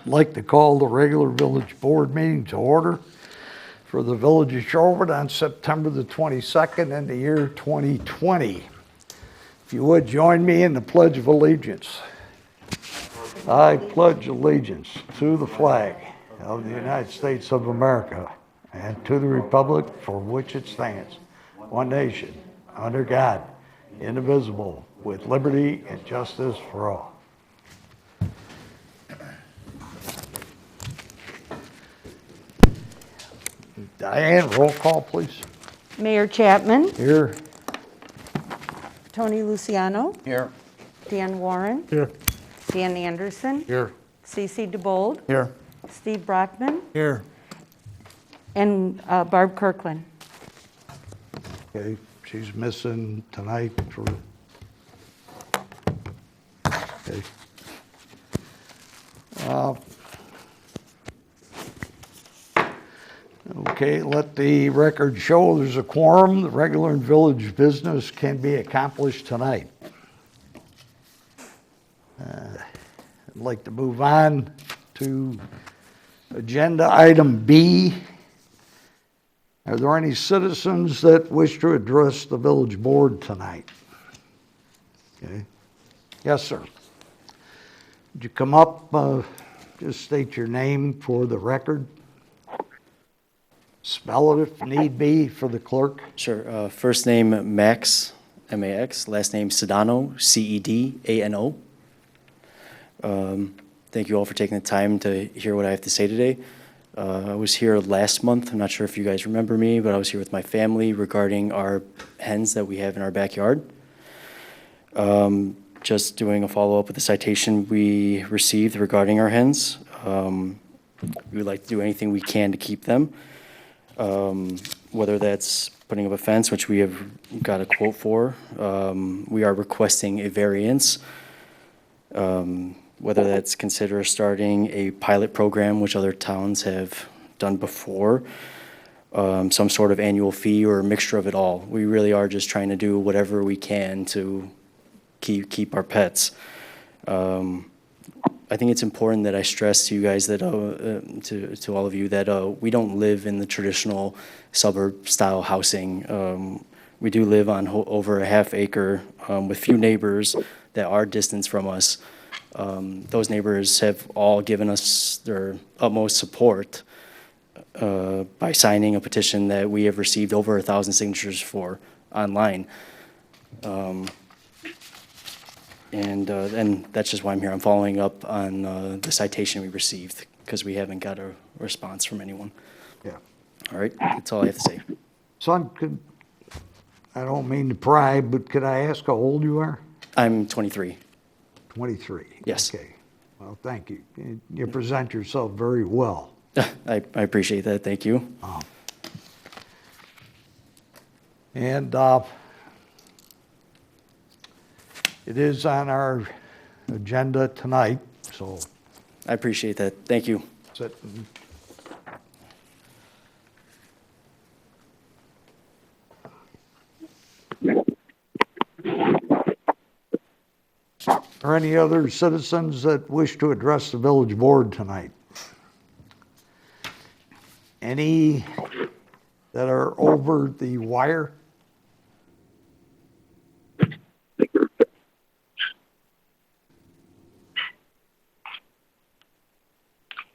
I'd like to call the regular village board meeting to order for the village of Shorewood on September the 22nd in the year 2020. If you would join me in the Pledge of Allegiance. I pledge allegiance to the flag of the United States of America and to the republic for which it stands, one nation, under God, indivisible, with liberty and justice for all. Diane, roll call, please. Mayor Chapman, Here. Tony Luciano, Here. Dan Warren, Here. Dan Anderson, Here. Cece DeBold, Here. Steve Brockman, Here. and Barb Kirkland. Okay, she's missing tonight for, okay. Okay, let the record show there's a quorum. The regular and village business can be accomplished tonight. I'd like to move on to agenda item B. Are there any citizens that wish to address the village board tonight? Okay. Yes, sir. Would you come up, just state your name for the record? Spell it if need be for the clerk. Sure. First name Max, M-A-X. Last name Sedano, C-E-D-A-N-O. Thank you all for taking the time to hear what I have to say today. I was here last month. I'm not sure if you guys remember me, but I was here with my family regarding our hens that we have in our backyard. Just doing a follow-up with the citation we received regarding our hens. We would like to do anything we can to keep them. Whether that's putting up a fence, which we have got a quote for. We are requesting a variance. Whether that's consider starting a pilot program, which other towns have done before. Some sort of annual fee or a mixture of it all. We really are just trying to do whatever we can to keep our pets. I think it's important that I stress to you guys that, to all of you, that we don't live in the traditional suburb-style housing. We do live on over a half acre with few neighbors that are distant from us. Those neighbors have all given us their utmost support by signing a petition that we have received over 1,000 signatures for online. And that's just why I'm here. I'm following up on the citation we received because we haven't got a response from anyone. Yeah. All right, that's all I have to say. Son, I don't mean to pry, but could I ask how old you are? I'm 23. 23. Yes. Okay. Well, thank you. You present yourself very well. I appreciate that. Thank you. And it is on our agenda tonight, so I appreciate that. Thank you. sit. Are any other citizens that wish to address the village board tonight? Any that are over the wire?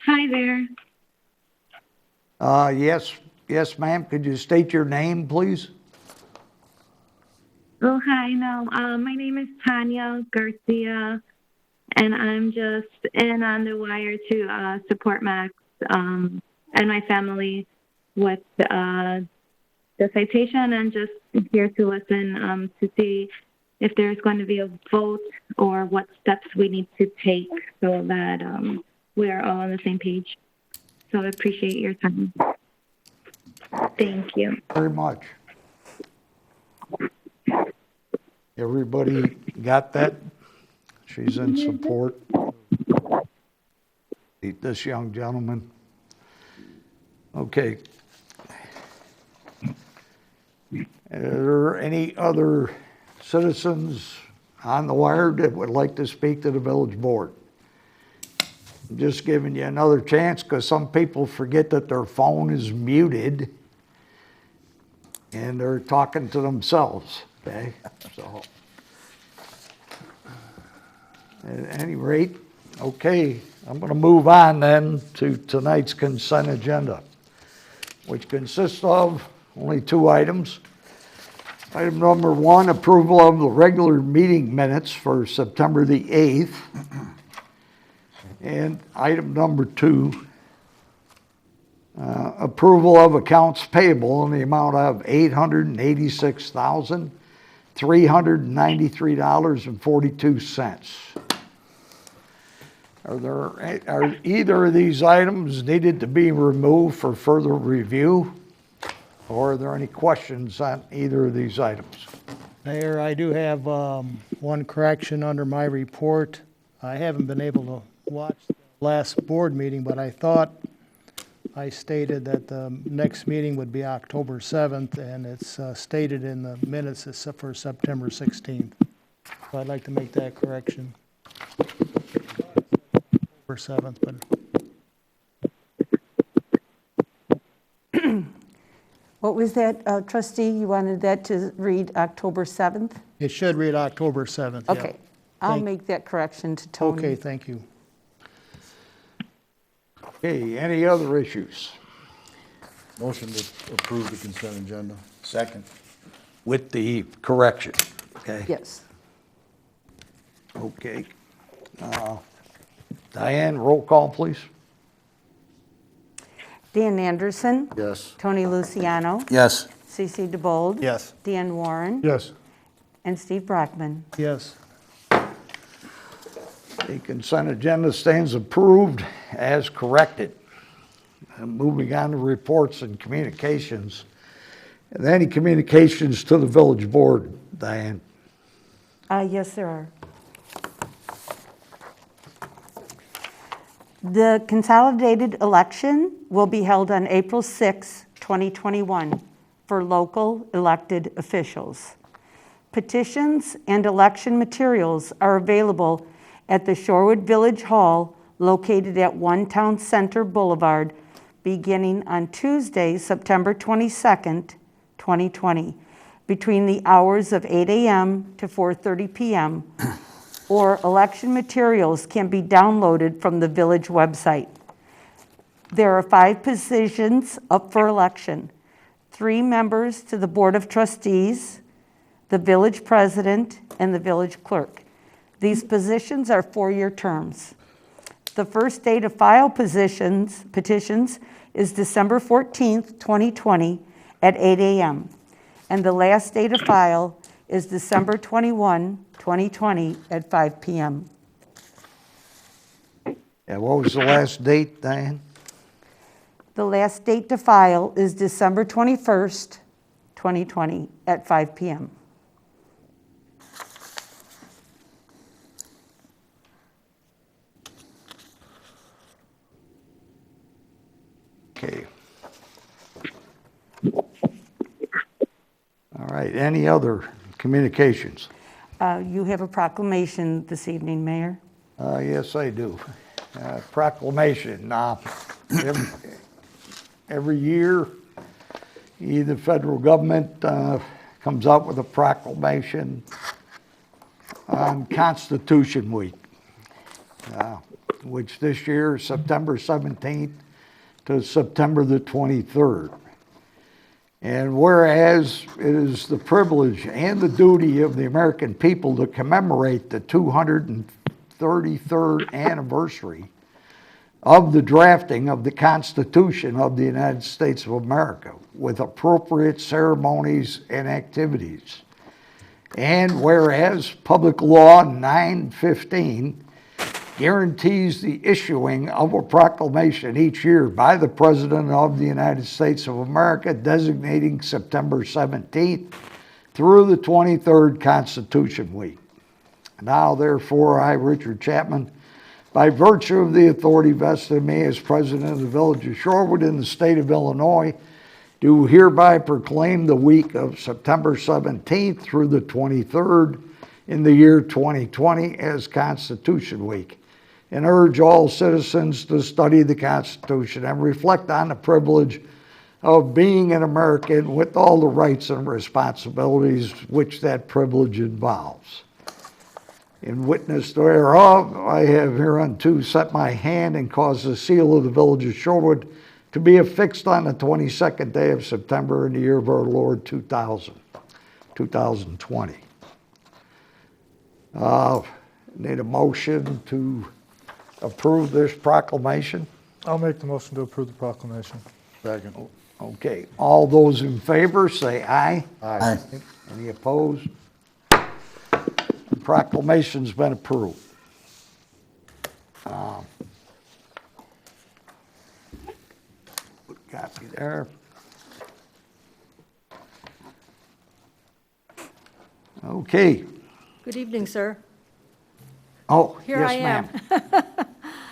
Hi there. Yes, ma'am. Could you state your name, please? Oh, hi. No, my name is Tanya Garcia, and I'm just in on the wire to support Max and my family with the citation, and just here to listen to see if there's going to be a vote or what steps we need to take so that we are all on the same page. So I appreciate your time. Thank you. Very much. Everybody got that? She's in support of this young gentleman. Okay. Are there any other citizens on the wire that would like to speak to the village board? I'm just giving you another chance because some people forget that their phone is muted and they're talking to themselves, okay? So, at any rate, okay, I'm going to move on then to tonight's consent agenda, which consists of only 2 items. Item number 1, approval of the regular meeting minutes for September the 8th. And item number 2, approval of accounts payable in the amount of $886,393.42. Are either of these items needed to be removed for further review? Or are there any questions on either of these items? Mayor, I do have one correction under my report. I haven't been able to watch the last board meeting, but I thought I stated that the next meeting would be October 7th, and it's stated in the minutes for September 16th. So I'd like to make that correction. October 7th, but What was that, trustee? You wanted that to read October 7th? it should read October 7th. yeah. Okay, I'll Thank- make that correction to Tony. Okay, thank you. Okay, any other issues? Motion to approve the consent agenda. Second. With the correction, okay? Yes. Okay. Diane, roll call, please. Dan Anderson, Yes. Tony Luciano, Yes. CC DeBold. Yes. Dan Warren, Yes. and Steve Brockman. Yes. The consent agenda stands approved as corrected. Moving on to reports and communications. And any communications to the village board, Diane? Yes, there are. The consolidated election will be held on April 6, 2021, for local elected officials. Petitions and election materials are available at the Shorewood Village Hall located at One Town Center Boulevard beginning on Tuesday, September 22nd, 2020, between the hours of 8 a.m. to 4:30 p.m., or election materials can be downloaded from the village website. There are 5 positions up for election: 3 members to the Board of Trustees, the village president, and the village clerk. These positions are 4-year terms. The first day to file petitions is December 14th, 2020 at 8 a.m. And the last day to file is December 21, 2020 at 5 p.m. And what was the last date, Diane? The last date to file is December 21st, 2020 at 5 p.m. Okay. All right, any other communications? You have a proclamation this evening, Mayor. Yes, I do. Proclamation. Every year, the federal government comes out with a proclamation on Constitution Week, which this year is September 17th to September the 23rd. And whereas it is the privilege and the duty of the American people to commemorate the 233rd anniversary of the drafting of the Constitution of the United States of America with appropriate ceremonies and activities. And whereas Public Law 915 guarantees the issuing of a proclamation each year by the President of the United States of America designating September 17th through the 23rd Constitution Week. Now, therefore, I, Richard Chapman, by virtue of the authority vested in me as President of the Village of Shorewood in the state of Illinois, do hereby proclaim the week of September 17th through the 23rd in the year 2020 as Constitution Week. and urge all citizens to study the Constitution and reflect on the privilege of being an American with all the rights and responsibilities which that privilege involves. In witness thereof, I have hereunto set my hand and caused the seal of the village of Shorewood to be affixed on the 22nd day of September in the year of our Lord 2020. Need a motion to approve this proclamation? I'll make the motion to approve the proclamation. Second. Okay, all those in favor say aye. Aye. Any opposed? The proclamation's been approved. Copy there. Okay. Good evening, sir. Oh, Here yes, I am. ma'am.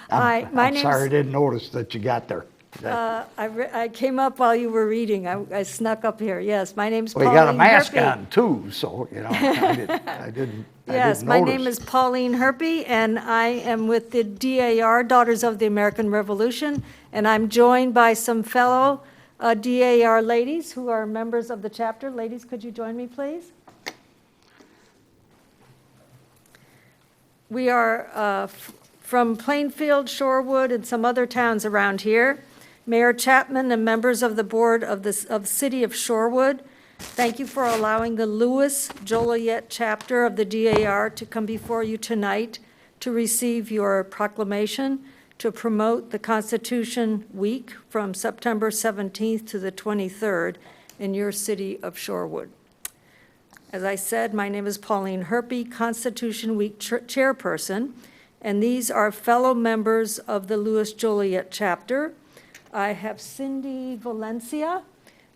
Hi, my I'm name's... sorry, I didn't notice that you got there. I came up while you were reading. I snuck up here. Yes, my name's Well, Pauline you got a mask Herpy. on too, so, I didn't Yes, my name notice. is Pauline Herpy, and I am with the DAR, Daughters of the American Revolution, and I'm joined by some fellow DAR ladies who are members of the chapter. Ladies, could you join me, please? We are from Plainfield, Shorewood, and some other towns around here. Mayor Chapman and members of the board of the City of Shorewood, thank you for allowing the Lewis Joliet chapter of the DAR to come before you tonight to receive your proclamation to promote the Constitution Week from September 17th to the 23rd in your city of Shorewood. As I said, my name is Pauline Herpy, Constitution Week chairperson, and these are fellow members of the Lewis Joliet chapter. I have Cindy Valencia,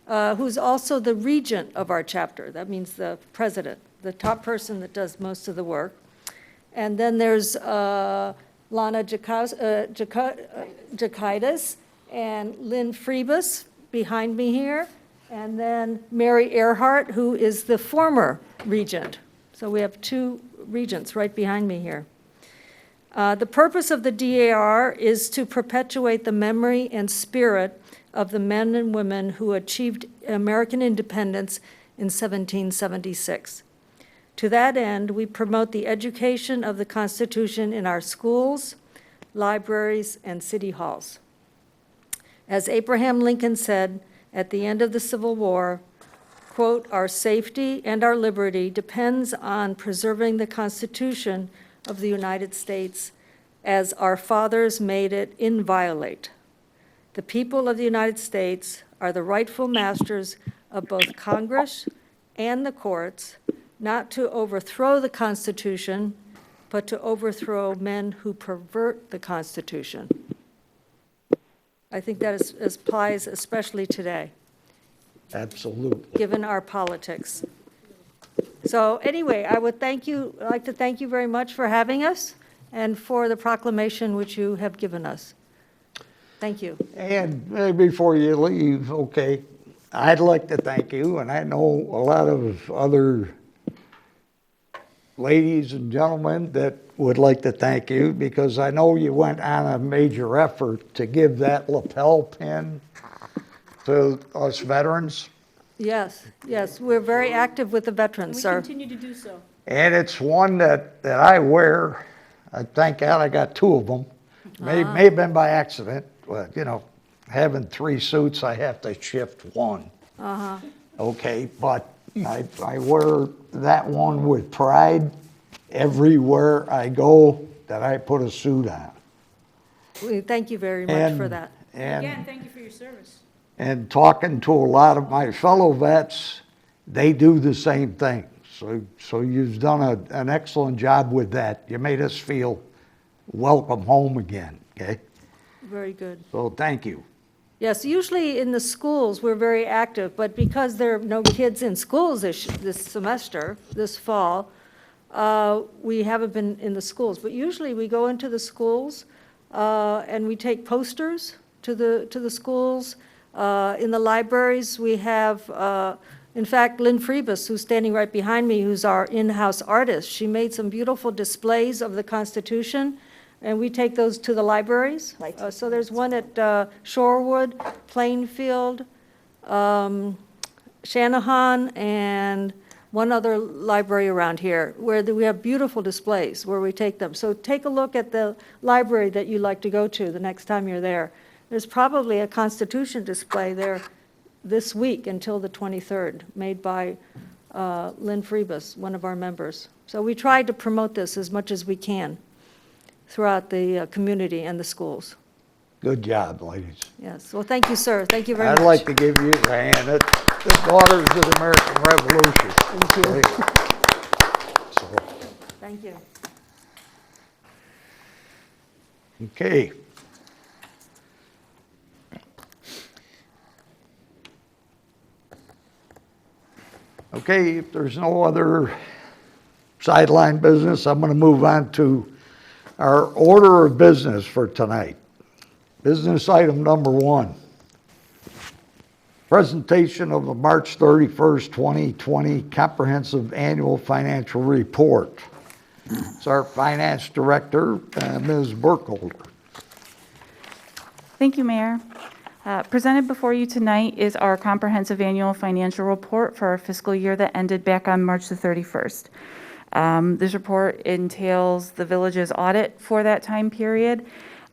who's also the regent of our chapter. That means the president, the top person that does most of the work. And then there's Lana Jakaitis and Lynn Freebus behind me here. And then Mary Earhart, who is the former regent. So we have two regents right behind me here. The purpose of the DAR is to perpetuate the memory and spirit of the men and women who achieved American independence in 1776. To that end, we promote the education of the Constitution in our schools, libraries, and city halls. As Abraham Lincoln said at the end of the Civil War, quote, "Our safety and our liberty depends on preserving the Constitution of the United States as our fathers made it inviolate. The people of the United States are the rightful masters of both Congress and the courts, not to overthrow the Constitution, but to overthrow men who pervert the Constitution." I think that applies especially today, Absolutely. given our politics. So anyway, I'd like to thank you very much for having us and for the proclamation which you have given us. Thank you. And before you leave, okay, I'd like to thank you, and I know a lot of other ladies and gentlemen that would like to thank you, because I know you went on a major effort to give that lapel pin to us veterans. Yes, we're very active with the veterans, sir. We continue to do so. And it's one that I wear. I thank God I got two of them. May have been by accident, but having three suits, I have to shift one. Okay, but I wear that one with pride everywhere I go, that I put a suit on. We thank you very much for that. Again, thank you for your service. And talking to a lot of my fellow vets, they do the same thing. So you've done an excellent job with that. You made us feel welcome home again, okay? Very good. So thank you. Yes, usually in the schools, we're very active, but because there are no kids in schools this semester, this fall, we haven't been in the schools. But usually we go into the schools and we take posters to the schools. In the libraries, we have, in fact, Lynn Freebus, who's standing right behind me, who's our in-house artist. She made some beautiful displays of the Constitution And we take those to the libraries. Right. So there's one at Shorewood, Plainfield, Shanahan, and one other library around here where we have beautiful displays where we take them. So take a look at the library that you like to go to the next time you're there. There's probably a Constitution display there this week until the 23rd, made by Lynn Freebus, one of our members. So we try to promote this as much as we can throughout the community and the schools. Good job, ladies. Yes, well, thank you, sir. Thank you very much. I'd like to give you a hand. The Daughters of the American Revolution. Thank you. So, Thank you. okay. Okay, if there's no other sideline business, I'm going to move on to our order of business for tonight. Business item number 1. Presentation of the March 31st, 2020 Comprehensive Annual Financial Report. It's our Finance Director, Ms. Burkholder. Thank you, Mayor. Presented before you tonight is our comprehensive annual financial report for our fiscal year that ended back on March the 31st. This report entails the village's audit for that time period.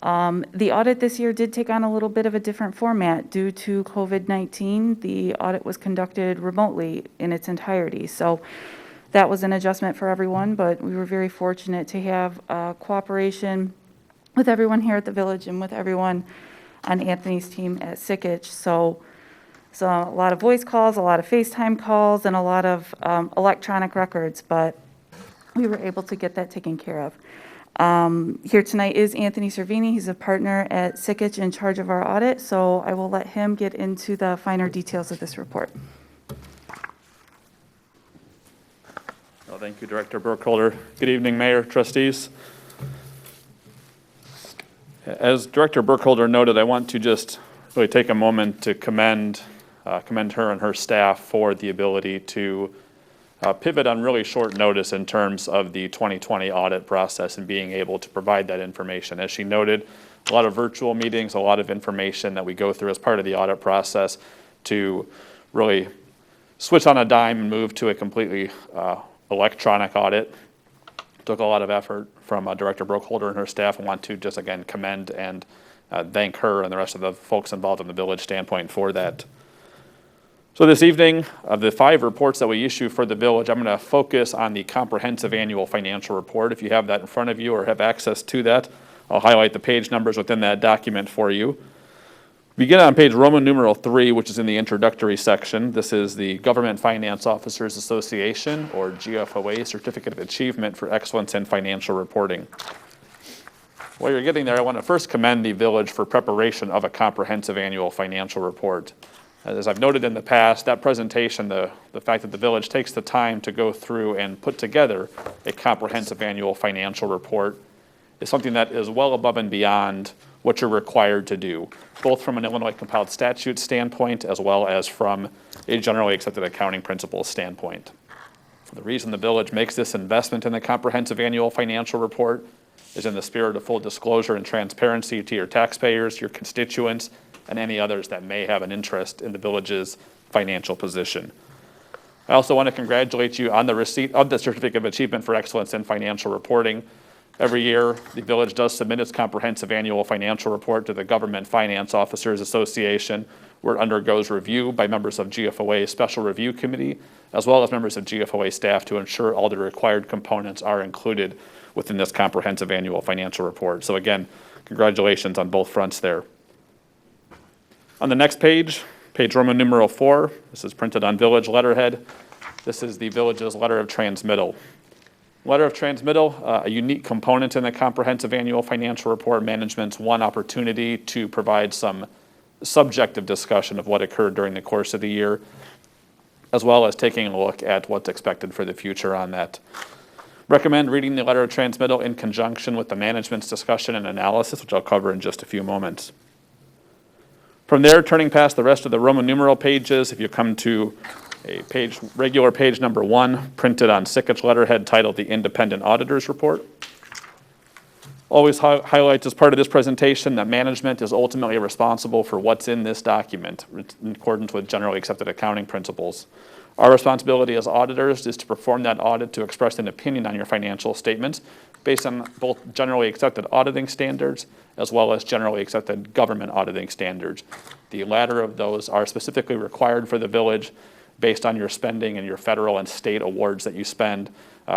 The audit this year did take on a little bit of a different format due to COVID-19. The audit was conducted remotely in its entirety. So that was an adjustment for everyone, but we were very fortunate to have cooperation with everyone here at the village and with everyone on Anthony's team at Sickich. So a lot of voice calls, a lot of FaceTime calls, and a lot of electronic records, but we were able to get that taken care of. Here tonight is Anthony Cervini. He's a partner at Sickich in charge of our audit, so I will let him get into the finer details of this report. Well, thank you, Director Burkholder. Good evening, Mayor, trustees. As Director Burkholder noted, I want to just really take a moment to commend her and her staff for the ability to pivot on really short notice in terms of the 2020 audit process and being able to provide that information. As she noted, a lot of virtual meetings, a lot of information that we go through as part of the audit process to really switch on a dime and move to a completely electronic audit. Took a lot of effort from Director Burkholder and her staff. I want to just again commend and thank her and the rest of the folks involved in the village standpoint for that. So this evening, of the 5 reports that we issue for the village, I'm going to focus on the comprehensive annual financial report. If you have that in front of you or have access to that, I'll highlight the page numbers within that document for you. Begin on page Roman numeral 3, which is in the introductory section. This is the Government Finance Officers Association, or GFOA, Certificate of Achievement for Excellence in Financial Reporting. While you're getting there, I want to first commend the village for preparation of a comprehensive annual financial report. As I've noted in the past, that presentation, the fact that the village takes the time to go through and put together a comprehensive annual financial report is something that is well above and beyond what you're required to do, both from an Illinois compiled statute standpoint as well as from a generally accepted accounting principles standpoint. The reason the village makes this investment in the comprehensive annual financial report is in the spirit of full disclosure and transparency to your taxpayers, your constituents, and any others that may have an interest in the village's financial position. I also want to congratulate you on the receipt of the Certificate of Achievement for Excellence in Financial Reporting. Every year, the village does submit its comprehensive annual financial report to the Government Finance Officers Association, where it undergoes review by members of GFOA's Special Review Committee, as well as members of GFOA staff to ensure all the required components are included within this comprehensive annual financial report. So again, congratulations on both fronts there. On the next page, page Roman numeral 4, this is printed on village letterhead. This is the village's letter of transmittal. Letter of transmittal, a unique component in the comprehensive annual financial report. Management's one opportunity to provide some subjective discussion of what occurred during the course of the year, as well as taking a look at what's expected for the future on that. Recommend reading the letter of transmittal in conjunction with the management's discussion and analysis, which I'll cover in just a few moments. From there, turning past the rest of the Roman numeral pages, if you come to a page, regular page number 1, printed on Sickich letterhead titled The Independent Auditor's Report. Always highlights as part of this presentation that management is ultimately responsible for what's in this document in accordance with generally accepted accounting principles. Our responsibility as auditors is to perform that audit to express an opinion on your financial statements based on both generally accepted auditing standards as well as generally accepted government auditing standards. The latter of those are specifically required for the village based on your spending and your federal and state awards that you spend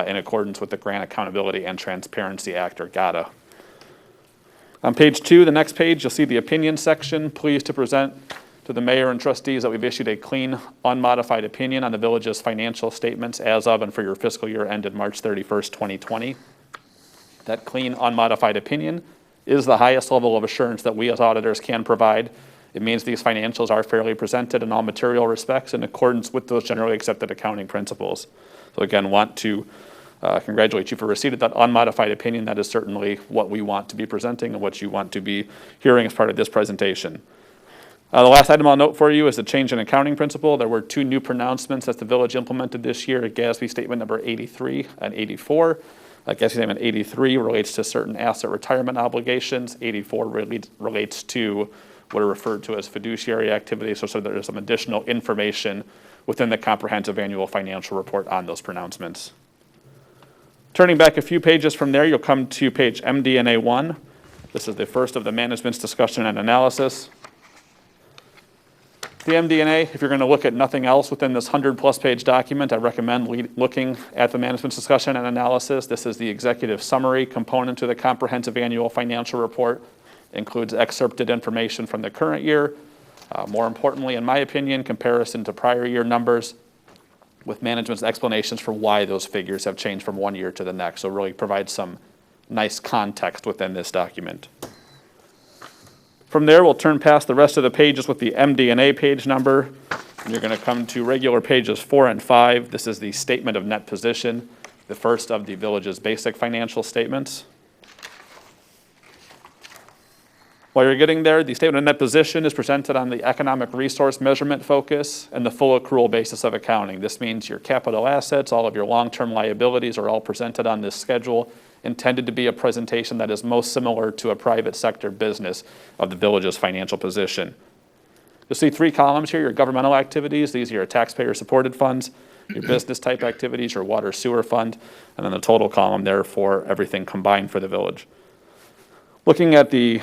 in accordance with the Grant Accountability and Transparency Act, or GATA. On page 2, the next page, you'll see the opinion section. Pleased to present to the mayor and trustees that we've issued a clean, unmodified opinion on the village's financial statements as of and for your fiscal year ended March 31st, 2020. That clean, unmodified opinion is the highest level of assurance that we as auditors can provide. It means these financials are fairly presented in all material respects in accordance with those generally accepted accounting principles. So again, want to congratulate you for receipt of that unmodified opinion. That is certainly what we want to be presenting and what you want to be hearing as part of this presentation. The last item I'll note for you is the change in accounting principle. There were 2 new pronouncements that the village implemented this year, GASB Statement number 83 and 84. GASB Statement 83 relates to certain asset retirement obligations. 84 relates to what are referred to as fiduciary activities, so there's some additional information within the comprehensive annual financial report on those pronouncements. Turning back a few pages from there, you'll come to page MD&A 1. This is the first of the management's discussion and analysis. The MD&A, if you're going to look at nothing else within this 100-plus page document, I recommend looking at the management's discussion and analysis. This is the executive summary component to the comprehensive annual financial report. It includes excerpted information from the current year. More importantly, in my opinion, comparison to prior year numbers with management's explanations for why those figures have changed from one year to the next. So really provides some nice context within this document. From there, we'll turn past the rest of the pages with the MD&A page number. And you're going to come to regular pages 4 and 5. This is the statement of net position, the first of the village's basic financial statements. While you're getting there, the statement of net position is presented on the economic resource measurement focus and the full accrual basis of accounting. This means your capital assets, all of your long-term liabilities are all presented on this schedule, intended to be a presentation that is most similar to a private sector business of the village's financial position. You'll see 3 columns here: your governmental activities, these are your taxpayer-supported funds, your business-type activities, your water sewer fund, and then the total column there for everything combined for the village. Looking at the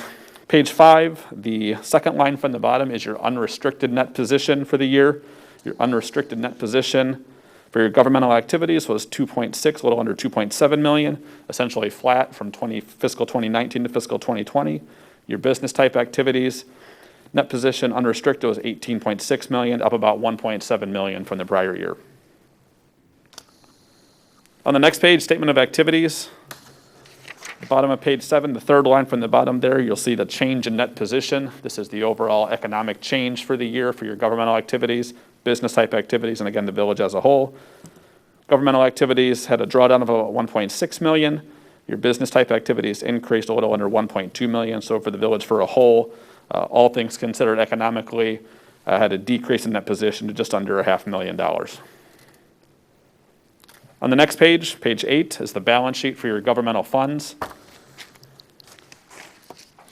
page 5, the second line from the bottom is your unrestricted net position for the year. Your unrestricted net position for your governmental activities was 2.6, a little under 2.7 million, essentially flat from fiscal 2019 to fiscal 2020. Your business type activities, net position unrestricted was 18.6 million, up about 1.7 million from the prior year. On the next page, statement of activities. The bottom of page 7, the third line from the bottom there, you'll see the change in net position. This is the overall economic change for the year for your governmental activities, business type activities, and again, the village as a whole. Governmental activities had a drawdown of about 1.6 million. Your business type activities increased a little under 1.2 million. So for the village for a whole, all things considered economically, had a decrease in net position to just under $500,000. On the next page, page 8, is the balance sheet for your governmental funds.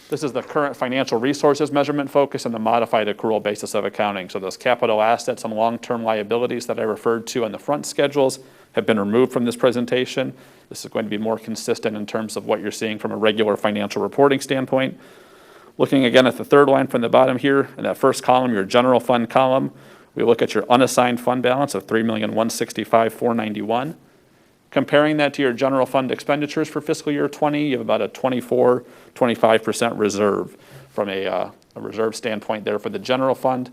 This is the current financial resources measurement focus and the modified accrual basis of accounting. So those capital assets and long-term liabilities that I referred to on the front schedules have been removed from this presentation. This is going to be more consistent in terms of what you're seeing from a regular financial reporting standpoint. Looking again at the third line from the bottom here, in that first column, your general fund column, we look at your unassigned fund balance of $3,165,491. Comparing that to your general fund expenditures for fiscal year 20, you have about a 25% reserve from a reserve standpoint there for the general fund.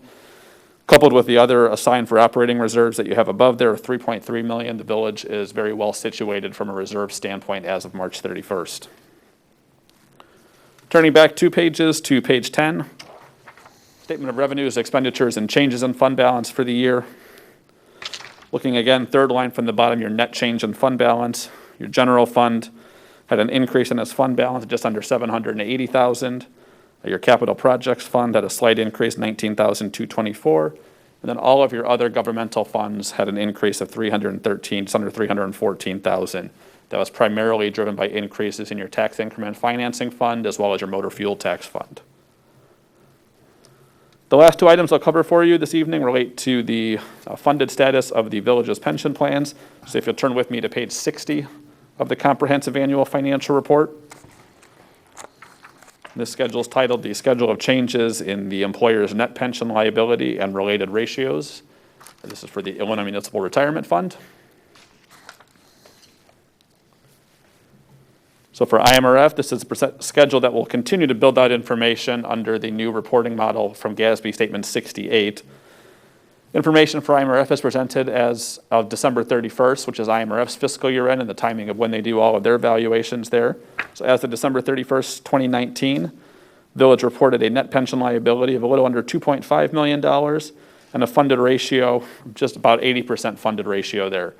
Coupled with the other assigned for operating reserves that you have above there of $3.3 million, the village is very well situated from a reserve standpoint as of March 31st. Turning back 2 pages to page 10, statement of revenues, expenditures, and changes in fund balance for the year. Looking again, third line from the bottom, your net change in fund balance. Your general fund had an increase in its fund balance of just under $780,000. Your capital projects fund had a slight increase, $19,224. And then all of your other governmental funds had an increase of $313, just under $314,000. That was primarily driven by increases in your tax increment financing fund as well as your motor fuel tax fund. The last two items I'll cover for you this evening relate to the funded status of the village's pension plans. So if you'll turn with me to page 60 of the comprehensive annual financial report. This schedule is titled The Schedule of Changes in the Employer's Net Pension Liability and Related Ratios. This is for the Illinois Municipal Retirement Fund. So for IMRF, this is a schedule that will continue to build out information under the new reporting model from GASB Statement 68. Information for IMRF is presented as of December 31st, which is IMRF's fiscal year end and the timing of when they do all of their valuations there. So as of December 31st, 2019, Village reported a net pension liability of a little under $2.5 million and a funded ratio, just about 80% funded ratio there.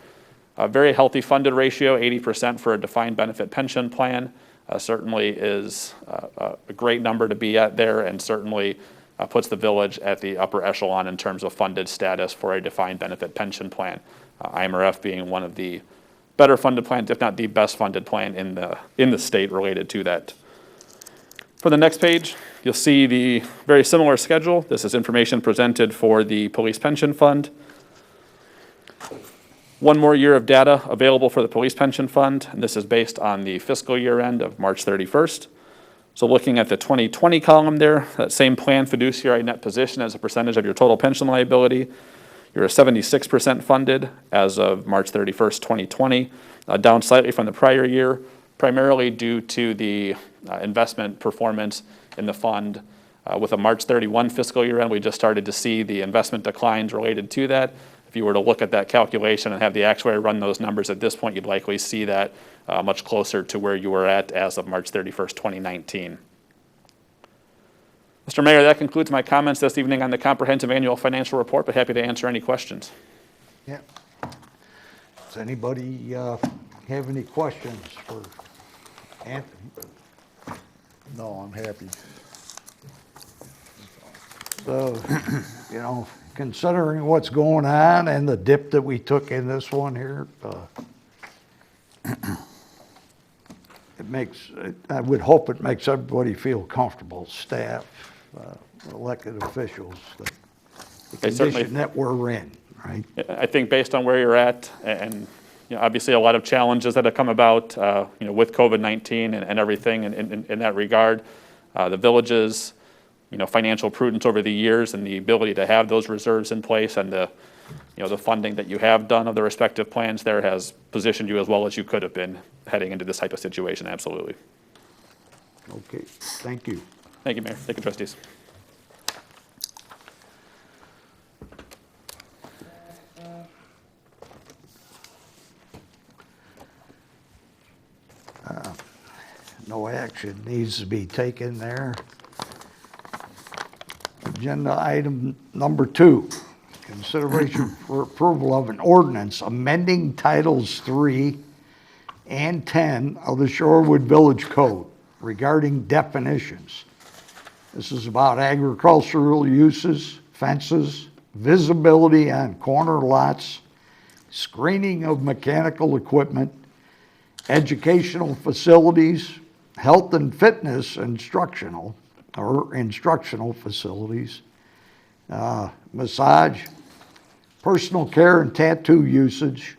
A very healthy funded ratio, 80% for a defined benefit pension plan, certainly is a great number to be at there, and certainly puts the village at the upper echelon in terms of funded status for a defined benefit pension plan. IMRF being one of the better funded plans, if not the best funded plan in the state related to that. For the next page, you'll see the very similar schedule. This is information presented for the police pension fund. One more year of data available for the police pension fund, and this is based on the fiscal year end of March 31st. So looking at the 2020 column there, that same plan fiduciary net position as a percentage of your total pension liability, you're 76% funded as of March 31st, 2020, down slightly from the prior year, primarily due to the investment performance in the fund. With a March 31 fiscal year end, we just started to see the investment declines related to that. If you were to look at that calculation and have the actuary run those numbers at this point, you'd likely see that much closer to where you were at as of March 31st, 2019. Mr. Mayor, that concludes my comments this evening on the comprehensive annual financial report, but happy to answer any questions. Yeah. Does anybody have any questions for Anthony? No, I'm happy. So, considering what's going on and the dip that we took in this one here, I would hope it makes everybody feel comfortable, staff, elected officials, the condition that we're in, right? I think based on where you're at, and obviously a lot of challenges that have come about, with COVID-19 and everything in that regard, the village's financial prudence over the years and the ability to have those reserves in place and the funding that you have done of the respective plans there has positioned you as well as you could have been heading into this type of situation, absolutely. Okay, thank you. Thank you, Mayor. Thank you, trustees. No action needs to be taken there. Agenda item number 2, consideration for approval of an ordinance amending Titles 3 and 10 of the Shorewood Village Code regarding definitions. This is about agricultural uses, fences, visibility on corner lots, screening of mechanical equipment, educational facilities, health and fitness instructional facilities, massage, personal care and tattoo usage,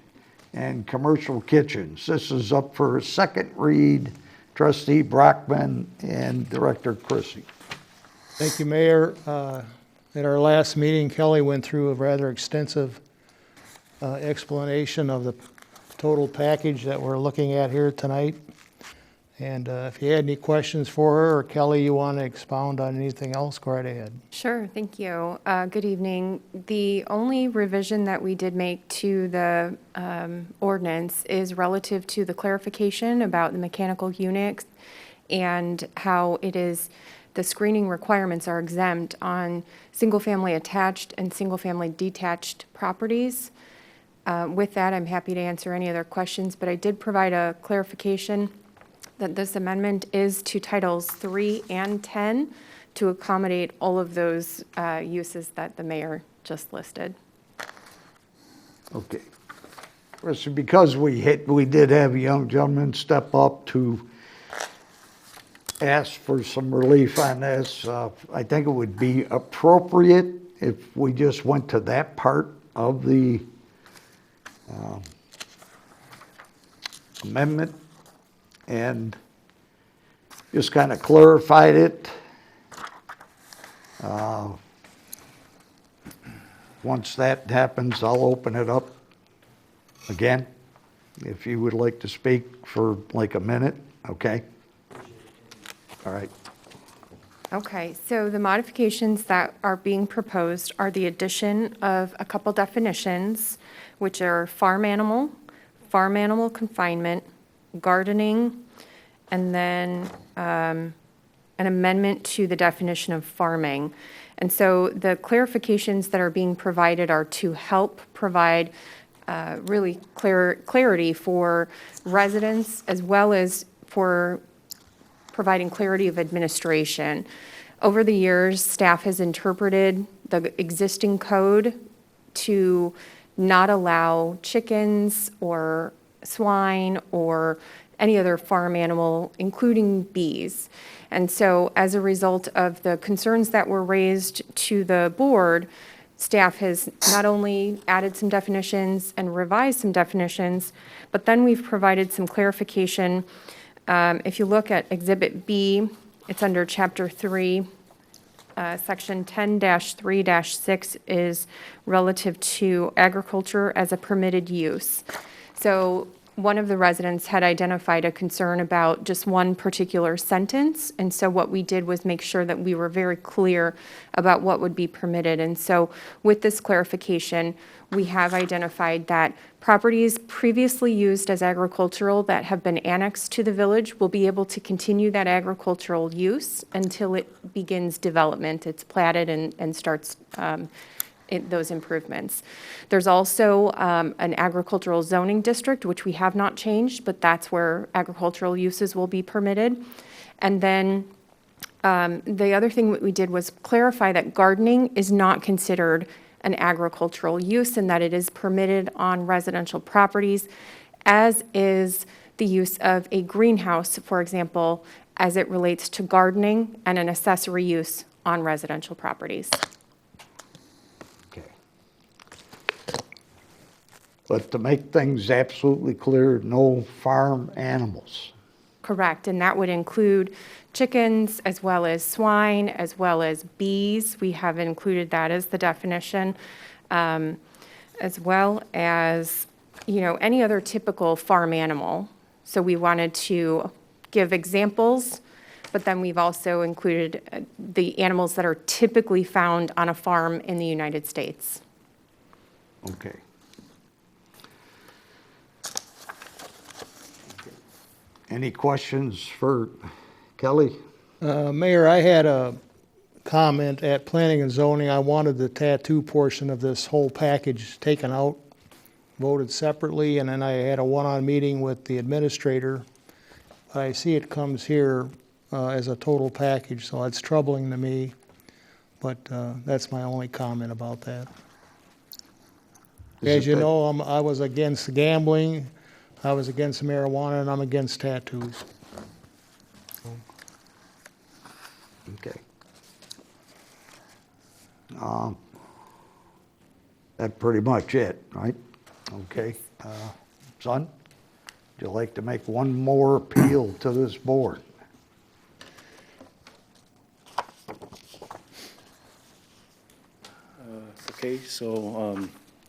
and commercial kitchens. This is up for a second read. Trustee Brockman and Director Chrissy. Thank you, Mayor. At our last meeting, Kelly went through a rather extensive explanation of the total package that we're looking at here tonight. And if you had any questions for her, or Kelly, you want to expound on anything else, go right ahead. Sure, thank you. Good evening. The only revision that we did make to the ordinance is relative to the clarification about the mechanical units and how it is, the screening requirements are exempt on single-family attached and single-family detached properties. With that, I'm happy to answer any other questions, but I did provide a clarification that this amendment is to Titles 3 and 10 to accommodate all of those uses that the mayor just listed. Okay. because we did have a young gentleman step up to ask for some relief on this, I think it would be appropriate if we just went to that part of the amendment and just kind of clarified it. Once that happens, I'll open it up again. If you would like to speak for like a minute, okay? All right. Okay, so the modifications that are being proposed are the addition of a couple definitions, which are farm animal confinement, gardening, and then an amendment to the definition of farming. And so the clarifications that are being provided are to help provide really clarity for residents as well as for providing clarity of administration. Over the years, staff has interpreted the existing code to not allow chickens or swine or any other farm animal, including bees. And so as a result of the concerns that were raised to the board, staff has not only added some definitions and revised some definitions, but then we've provided some clarification. If you look at Exhibit B, it's under Chapter 3. Section 10-3-6 is relative to agriculture as a permitted use. So one of the residents had identified a concern about just one particular sentence, and so what we did was make sure that we were very clear about what would be permitted. And so with this clarification, we have identified that properties previously used as agricultural that have been annexed to the village will be able to continue that agricultural use until it begins development. It's platted and starts those improvements. There's also an agricultural zoning district, which we have not changed, but that's where agricultural uses will be permitted. And then the other thing that we did was clarify that gardening is not considered an agricultural use and that it is permitted on residential properties, as is the use of a greenhouse, for example, as it relates to gardening and an accessory use on residential properties. Okay. But to make things absolutely clear, no farm animals. Correct, and that would include chickens as well as swine, as well as bees. We have included that as the definition, as well as, any other typical farm animal. So we wanted to give examples, but then we've also included the animals that are typically found on a farm in the United States. Okay. Any questions for Kelly? Mayor, I had a comment at Planning and Zoning. I wanted the tattoo portion of this whole package taken out, voted separately, and then I had a one-on meeting with the administrator. I see it comes here as a total package, so it's troubling to me, but that's my only comment about that. As you know, I was against gambling, I was against marijuana, and I'm against tattoos. Okay. That's pretty much it, right? Okay. Son, would you like to make one more appeal to this board? Okay, so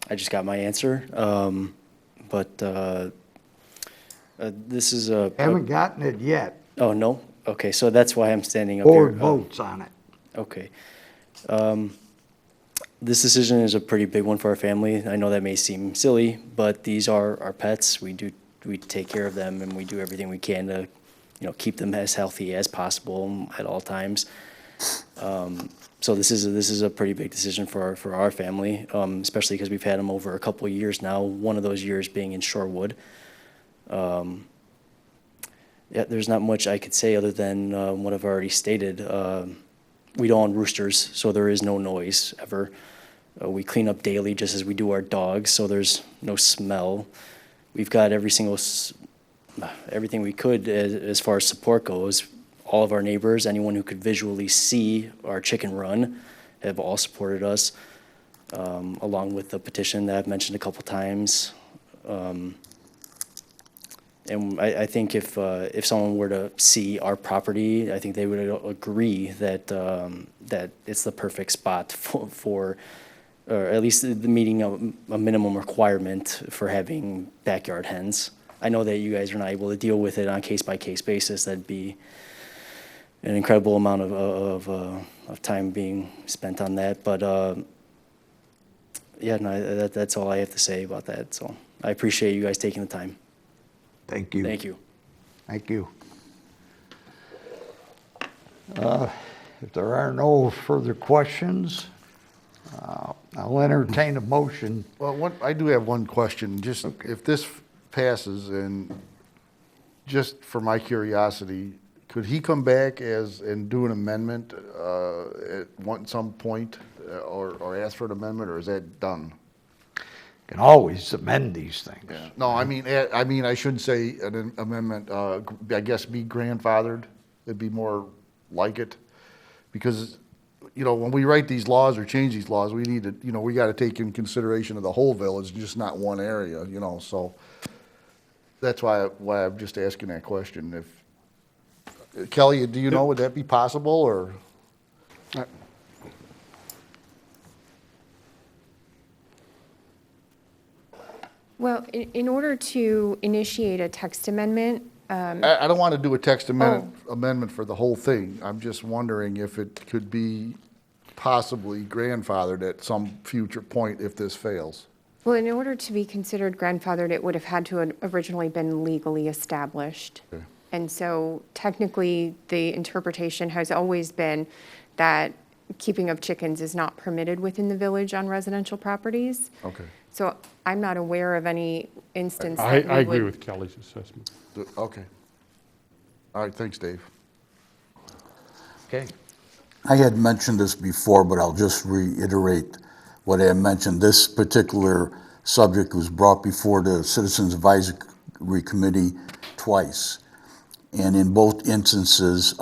I just got my answer, but this is a... Haven't gotten it yet. Oh, no? Okay, so that's why I'm standing up here. Board votes on it. Okay. This decision is a pretty big one for our family. I know that may seem silly, but these are our pets. We take care of them, and we do everything we can to, keep them as healthy as possible at all times. So this is a pretty big decision for our family, especially because we've had them over a couple of years now. One of those years being in Shorewood. Yeah, there's not much I could say other than what I've already stated. We don't own roosters, so there is no noise ever. We clean up daily just as we do our dogs, so there's no smell. we've got everything we could as far as support goes. All of our neighbors, anyone who could visually see our chicken run, have all supported us, along with the petition that I've mentioned a couple times. And I think if someone were to see our property, I think they would agree that that it's the perfect spot for or at least the meeting a minimum requirement for having backyard hens. I know that you guys are not able to deal with it on a case-by-case basis. That'd be an incredible amount of time being spent on that. But yeah, no, that's all I have to say about that. So I appreciate you guys taking the time. Thank you. Thank you. Thank you. If there are no further questions, I'll entertain a motion. Well, I do have one question. Just if this passes, and just for my curiosity, could he come back and do an amendment at some point, or ask for an amendment, or is that done? Can always amend these things. Yeah. No, I mean, I shouldn't say an amendment, I guess be grandfathered. It'd be more like it. Because, when we write these laws or change these laws, we need to, we got to take in consideration of the whole village, just not one area, so that's why I'm just asking that question. If Kelly, do you know, would that be possible, or? Well, in order to initiate a text amendment, I don't want to do a text amendment for the whole thing. I'm just wondering if it could be possibly grandfathered at some future point if this fails. well, in order to be considered grandfathered, it would have had to have originally been legally established. Okay. And so technically, the interpretation has always been that keeping of chickens is not permitted within the village on residential properties. Okay. So I'm not aware of any instance I that we agree would. with Kelly's assessment. Okay. All right, thanks, Dave. Okay. I had mentioned this before, but I'll just reiterate what I had mentioned. This particular subject was brought before the Citizens Advisory Committee twice. And in both instances,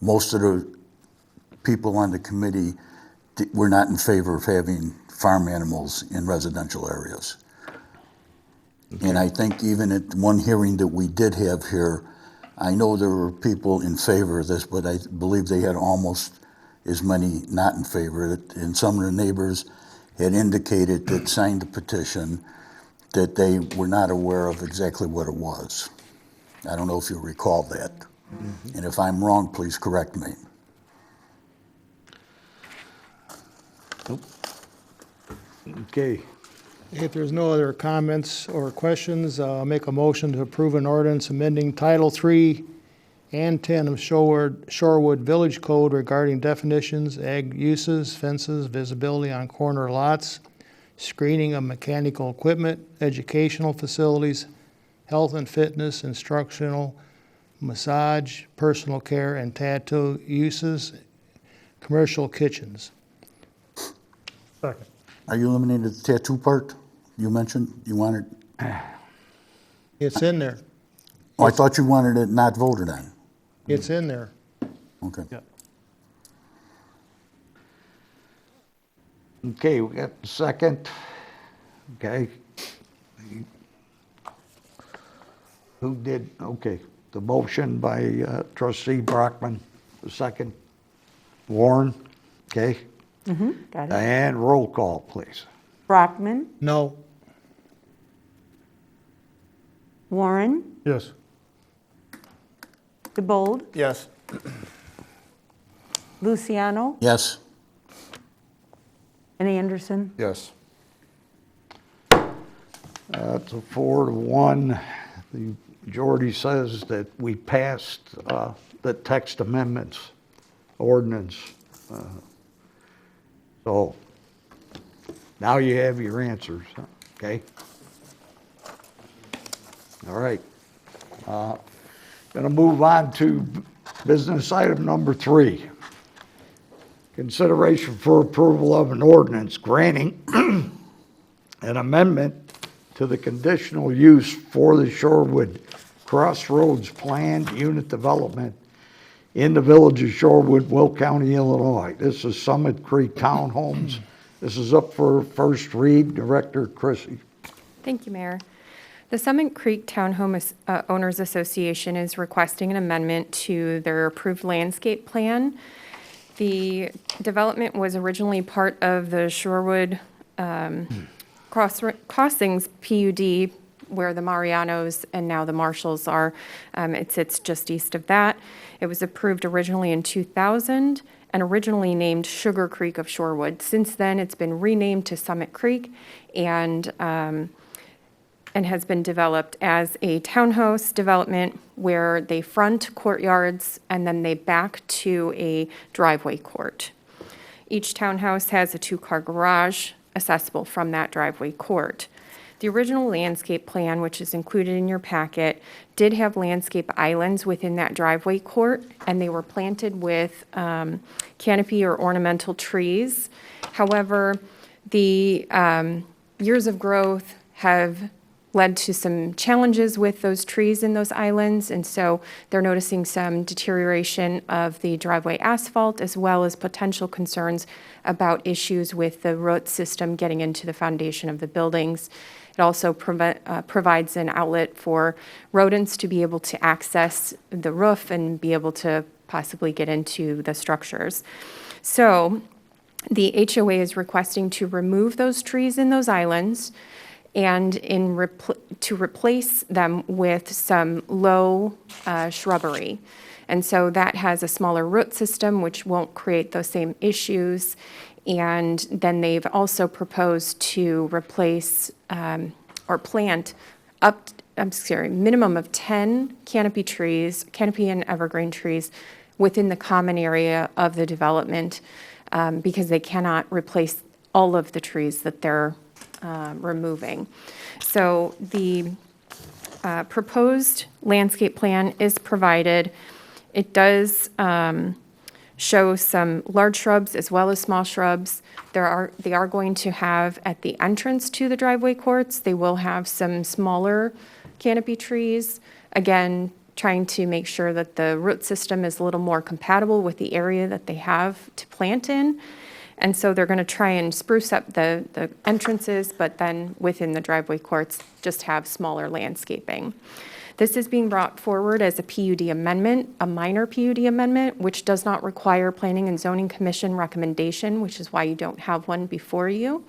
most of the people on the committee were not in favor of having farm animals in residential areas. Okay. And I think even at one hearing that we did have here, I know there were people in favor of this, but I believe they had almost as many not in favor. And some of the neighbors had indicated that signed the petition that they were not aware of exactly what it was. I don't know if you recall that. Mm-hmm. And if I'm wrong, please correct me. Nope. Okay. If there's no other comments or questions, I'll make a motion to approve an ordinance amending Title III and 10 of Shorewood Village Code regarding definitions, ag uses, fences, visibility on corner lots, screening of mechanical equipment, educational facilities, health and fitness, instructional, massage, personal care, and tattoo uses, commercial kitchens. Second. Are you eliminating the tattoo part you mentioned? You wanted? It's in there. Oh, I thought you wanted it not voted on. It's in there. Okay. Yeah. Okay, we got the second. Okay. Who did, okay, the motion by trustee Brockman, the second. Warren, okay. Got it. Diane, roll call, please. Brockman, No. Warren, Yes. DeBold, Yes. Luciano, Yes. and Anderson. Yes. It's a 4-1. The majority says that we passed the text amendments ordinance. So now you have your answers, okay? All right. Going to move on to business item number 3. Consideration for approval of an ordinance granting an amendment to the conditional use for the Shorewood Crossroads planned unit development in the village of Shorewood, Will County, Illinois. This is Summit Creek Townhomes. This is up for first read. Director Chrissy. Thank you, Mayor. The Summit Creek Townhome Owners Association is requesting an amendment to their approved landscape plan. The development was originally part of the Shorewood Crossings PUD, where the Marianos and now the Marshalls are. It sits just east of that. It was approved originally in 2000 and originally named Sugar Creek of Shorewood. Since then, it's been renamed to Summit Creek and has been developed as a townhouse development where they front courtyards and then they back to a driveway court. Each townhouse has a 2-car garage accessible from that driveway court. The original landscape plan, which is included in your packet, did have landscape islands within that driveway court, and they were planted with canopy or ornamental trees. However, the years of growth have led to some challenges with those trees in those islands, and so they're noticing some deterioration of the driveway asphalt, as well as potential concerns about issues with the root system getting into the foundation of the buildings. It also provides an outlet for rodents to be able to access the roof and be able to possibly get into the structures. So the HOA is requesting to remove those trees in those islands and to replace them with some low shrubbery. And so that has a smaller root system, which won't create those same issues. And then they've also proposed to replace or plant minimum of 10 canopy and evergreen trees within the common area of the development because they cannot replace all of the trees that they're removing. So the proposed landscape plan is provided. It does show some large shrubs as well as small shrubs. They are going to have at the entrance to the driveway courts, they will have some smaller canopy trees. Again, trying to make sure that the root system is a little more compatible with the area that they have to plant in. And so they're going to try and spruce up the entrances, but then within the driveway courts, just have smaller landscaping. This is being brought forward as a PUD amendment, a minor PUD amendment, which does not require Planning and Zoning Commission recommendation, which is why you don't have one before you.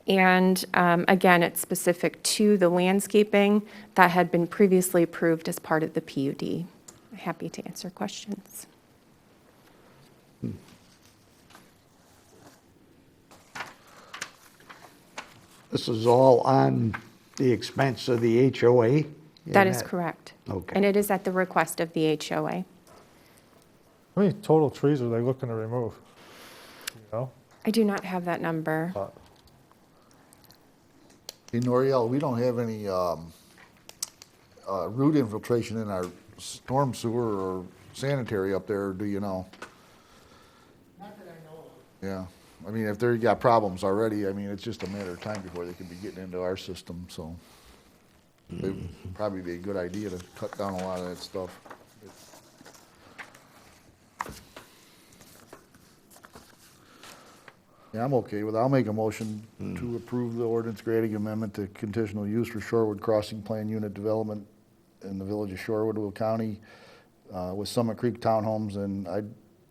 And again, it's specific to the landscaping that had been previously approved as part of the PUD. I'm happy to answer questions. This is all on the expense of the HOA? That is correct. Okay. And it is at the request of the HOA. How many total trees are they looking to remove? You know? I do not have that number. Hey, Noriel, we don't have any root infiltration in our storm sewer or sanitary up there, do you know? Not that I know of. Yeah, I mean, if they've got problems already, I mean, it's just a matter of time before they could be getting into our system, so it would probably be a good idea to cut down a lot of that stuff. Yeah, I'm okay with it. I'll make a motion to approve the ordinance granting amendment to conditional use for Shorewood Crossing Plan Unit Development in the village of Shorewood, Will County, with Summit Creek Townhomes, and I'd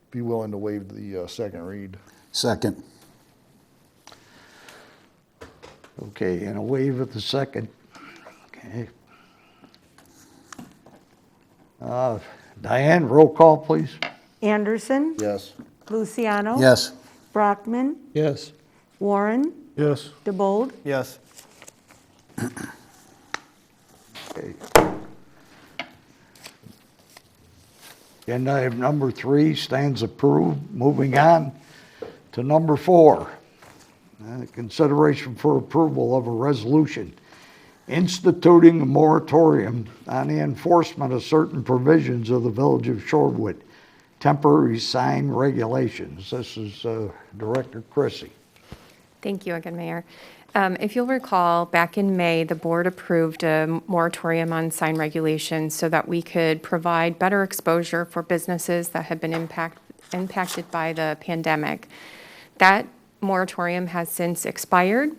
be willing to waive the second read. Second. Okay, and a waive at the second. Okay. Diane, roll call, please. Anderson, Yes. Luciano. Yes. Brockman, Yes. Warren, Yes. DeBold, Yes. Okay. Agenda item number 3 stands approved. Moving on to number 4. Consideration for approval of a resolution instituting a moratorium on the enforcement of certain provisions of the Village of Shorewood temporary sign regulations. This is Director Chrissy. Thank you again, Mayor. If you'll recall, back in May, the board approved a moratorium on sign regulations so that we could provide better exposure for businesses that have been impacted by the pandemic. That moratorium has since expired,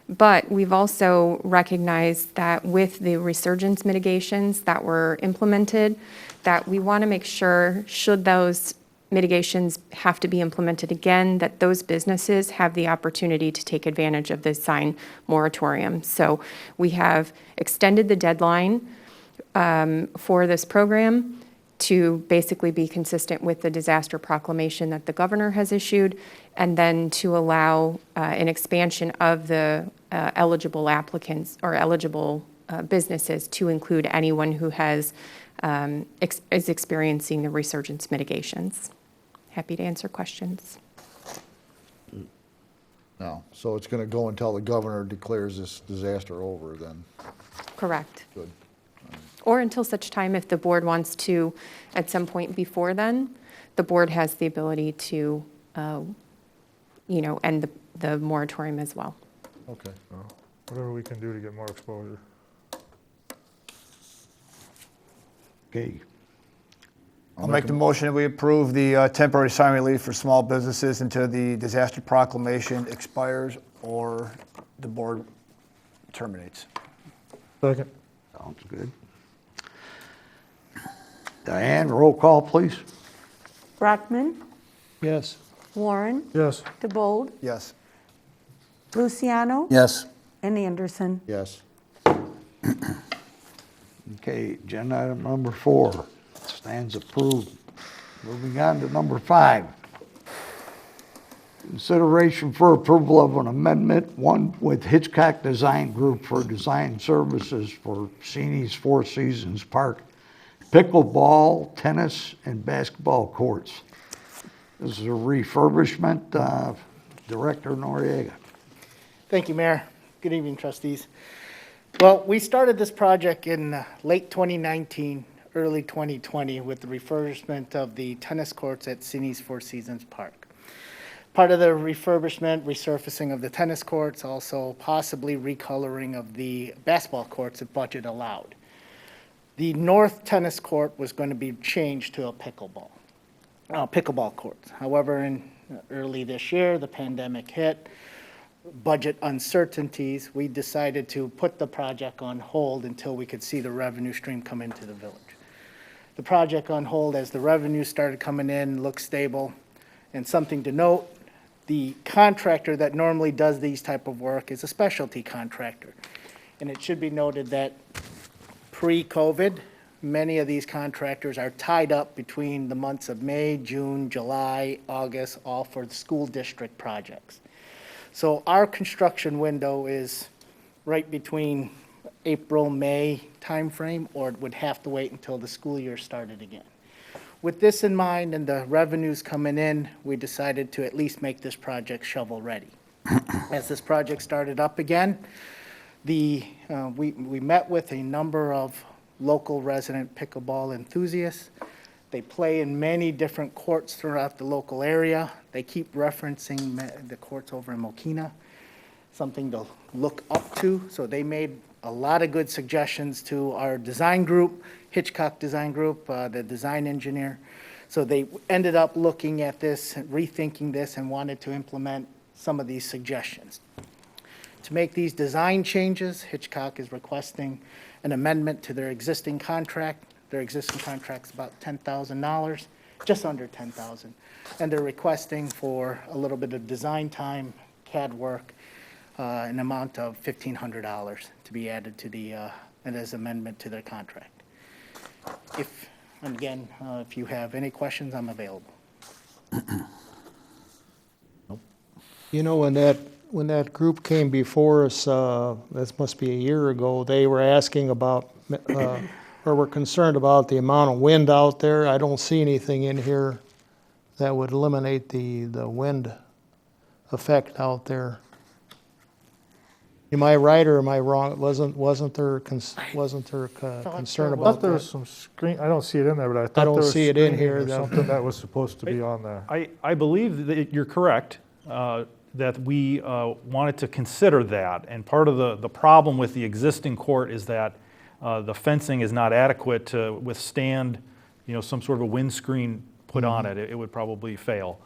but we've also recognized that with the resurgence mitigations that were implemented, that we want to make sure, should those mitigations have to be implemented again, that those businesses have the opportunity to take advantage of this sign moratorium. So we have extended the deadline for this program to basically be consistent with the disaster proclamation that the governor has issued, and then to allow an expansion of the eligible applicants or eligible businesses to include anyone who has is experiencing the resurgence mitigations. Happy to answer questions. No, so it's going to go until the governor declares this disaster over then? Correct. Good. Or until such time, if the board wants to, at some point before then, the board has the ability to, end the moratorium as well. Okay. Whatever we can do to get more exposure. Okay. I'll make the motion that we approve the temporary sign relief for small businesses until the disaster proclamation expires or the board terminates. Second. Sounds good. Diane, roll call, please. Brockman, Yes. Warren, Yes. DeBold, Yes. Luciano, Yes. and Anderson. Yes. Okay, agenda item number 4 stands approved. Moving on to number 5. Consideration for approval of an amendment, one with Hitchcock Design Group for design services for Seni's Four Seasons Park, pickleball, tennis, and basketball courts. This is a refurbishment. Director Noriega. Thank you, Mayor. Good evening, trustees. Well, we started this project in late 2019, early 2020 with the refurbishment of the tennis courts at Seni's Four Seasons Park. Part of the refurbishment, resurfacing of the tennis courts, also possibly recoloring of the basketball courts if budget allowed. The north tennis court was going to be changed to a pickleball court. However, in early this year, the pandemic hit, budget uncertainties, we decided to put the project on hold until we could see the revenue stream come into the village. The project on hold as the revenue started coming in, looked stable. And something to note, the contractor that normally does these type of work is a specialty contractor. And it should be noted that pre-COVID, many of these contractors are tied up between the months of May, June, July, August, all for the school district projects. So our construction window is right between April, May timeframe, or it would have to wait until the school year started again. With this in mind and the revenues coming in, we decided to at least make this project shovel ready. As this project started up again, we met with a number of local resident pickleball enthusiasts. They play in many different courts throughout the local area. They keep referencing the courts over in Mokina, something to look up to. So they made a lot of good suggestions to our design group, Hitchcock Design Group, the design engineer. So they ended up looking at this, rethinking this, and wanted to implement some of these suggestions. To make these design changes, Hitchcock is requesting an amendment to their existing contract. Their existing contract's about $10,000, just under $10,000. And they're requesting for a little bit of design time, CAD work, an amount of $1,500 to be added to the, and as amendment to their contract. And again, if you have any questions, I'm available. You know, when that group came before us, this must be a year ago, they were asking about, or were concerned about the amount of wind out there. I don't see anything in here that would eliminate the wind effect out there. Am I right or am I wrong? Wasn't there concern I about thought there was that? some screen, I don't see it in there, but I thought there don't was see it in screening here, or though. something that was supposed to be on there. I believe that you're correct. that we wanted to consider that. And part of the problem with the existing court is that the fencing is not adequate to withstand, some sort of a windscreen put on it. It would probably fail.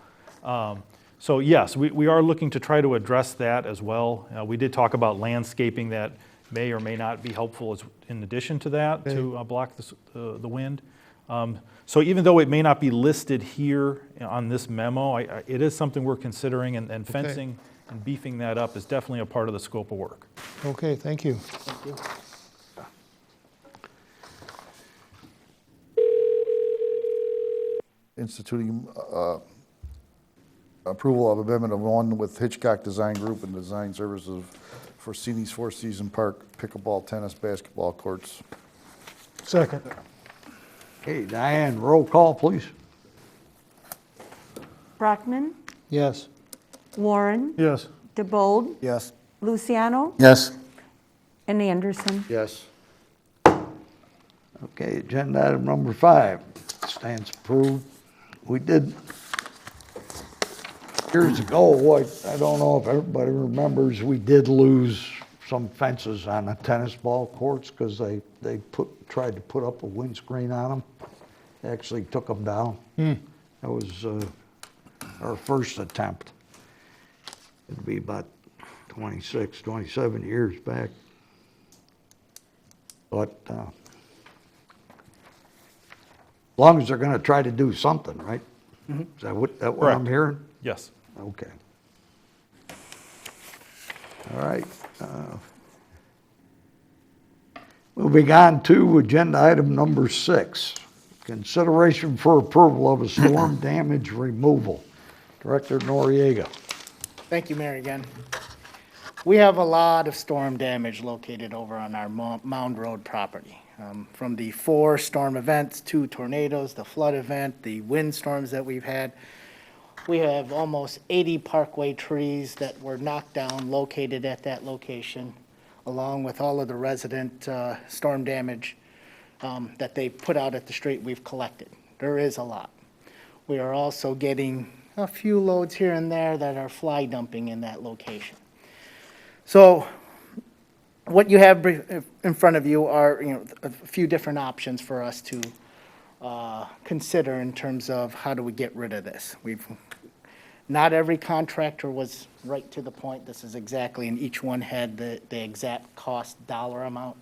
So yes, we are looking to try to address that as well. We did talk about landscaping that may or may not be helpful in addition to that to block the wind. So even though it may not be listed here on this memo, it is something we're considering, and fencing and beefing that up is definitely a part of the scope of work. Okay, thank you. Thank you. Instituting approval of amendment of one with Hitchcock Design Group and design services for Seni's Four Season Park pickleball, tennis, basketball courts. Second. Okay, Diane, roll call, please. Brockman, Yes. Warren, Yes. DeBold, Yes. Luciano, Yes. and Anderson. Yes. Okay, agenda item number 5 stands approved. We did, years ago, I don't know if everybody remembers, we did lose some fences on the tennis ball courts because they tried to put up a windscreen on them. They actually took them down. That was our first attempt. It'd be about 26, 27 years back. But as long as they're going to try to do something, right? Is that what I'm Correct. hearing? Yes. Okay. All right. Moving on to agenda item number 6, consideration for approval of a storm damage removal. Director Noriega. Thank you, Mayor, again. We have a lot of storm damage located over on our Mound Road property. From the 4 storm events, 2 tornadoes, the flood event, the windstorms that we've had. We have almost 80 parkway trees that were knocked down, located at that location, along with all of the resident storm damage that they put out at the street we've collected. There is a lot. We are also getting a few loads here and there that are fly dumping in that location. So what you have in front of you are a few different options for us to consider in terms of how do we get rid of this. Not every contractor was right to the point. This is exactly, and each one had the exact cost dollar amount.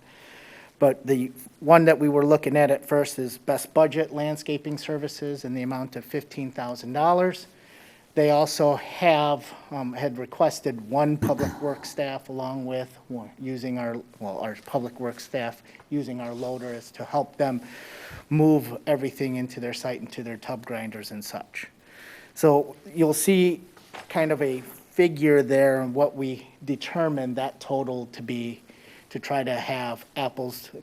But the one that we were looking at first is Best Budget Landscaping Services in the amount of $15,000. They also had requested 1 public works staff along with using our public works staff using our loaders to help them move everything into their site, into their tub grinders and such. So you'll see kind of a figure there and what we determined that total to be, to try to have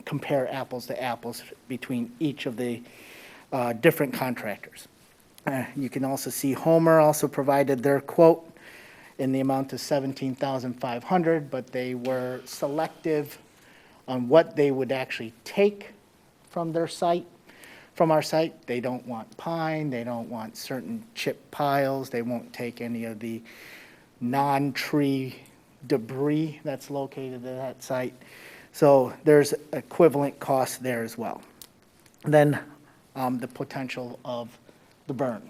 compare apples to apples between each of the different contractors. You can also see Homer also provided their quote in the amount of $17,500, but they were selective on what they would actually take from their site. From our site, they don't want pine, they don't want certain chip piles, they won't take any of the non-tree debris that's located at that site. So there's equivalent cost there as well. Then the potential of the burn.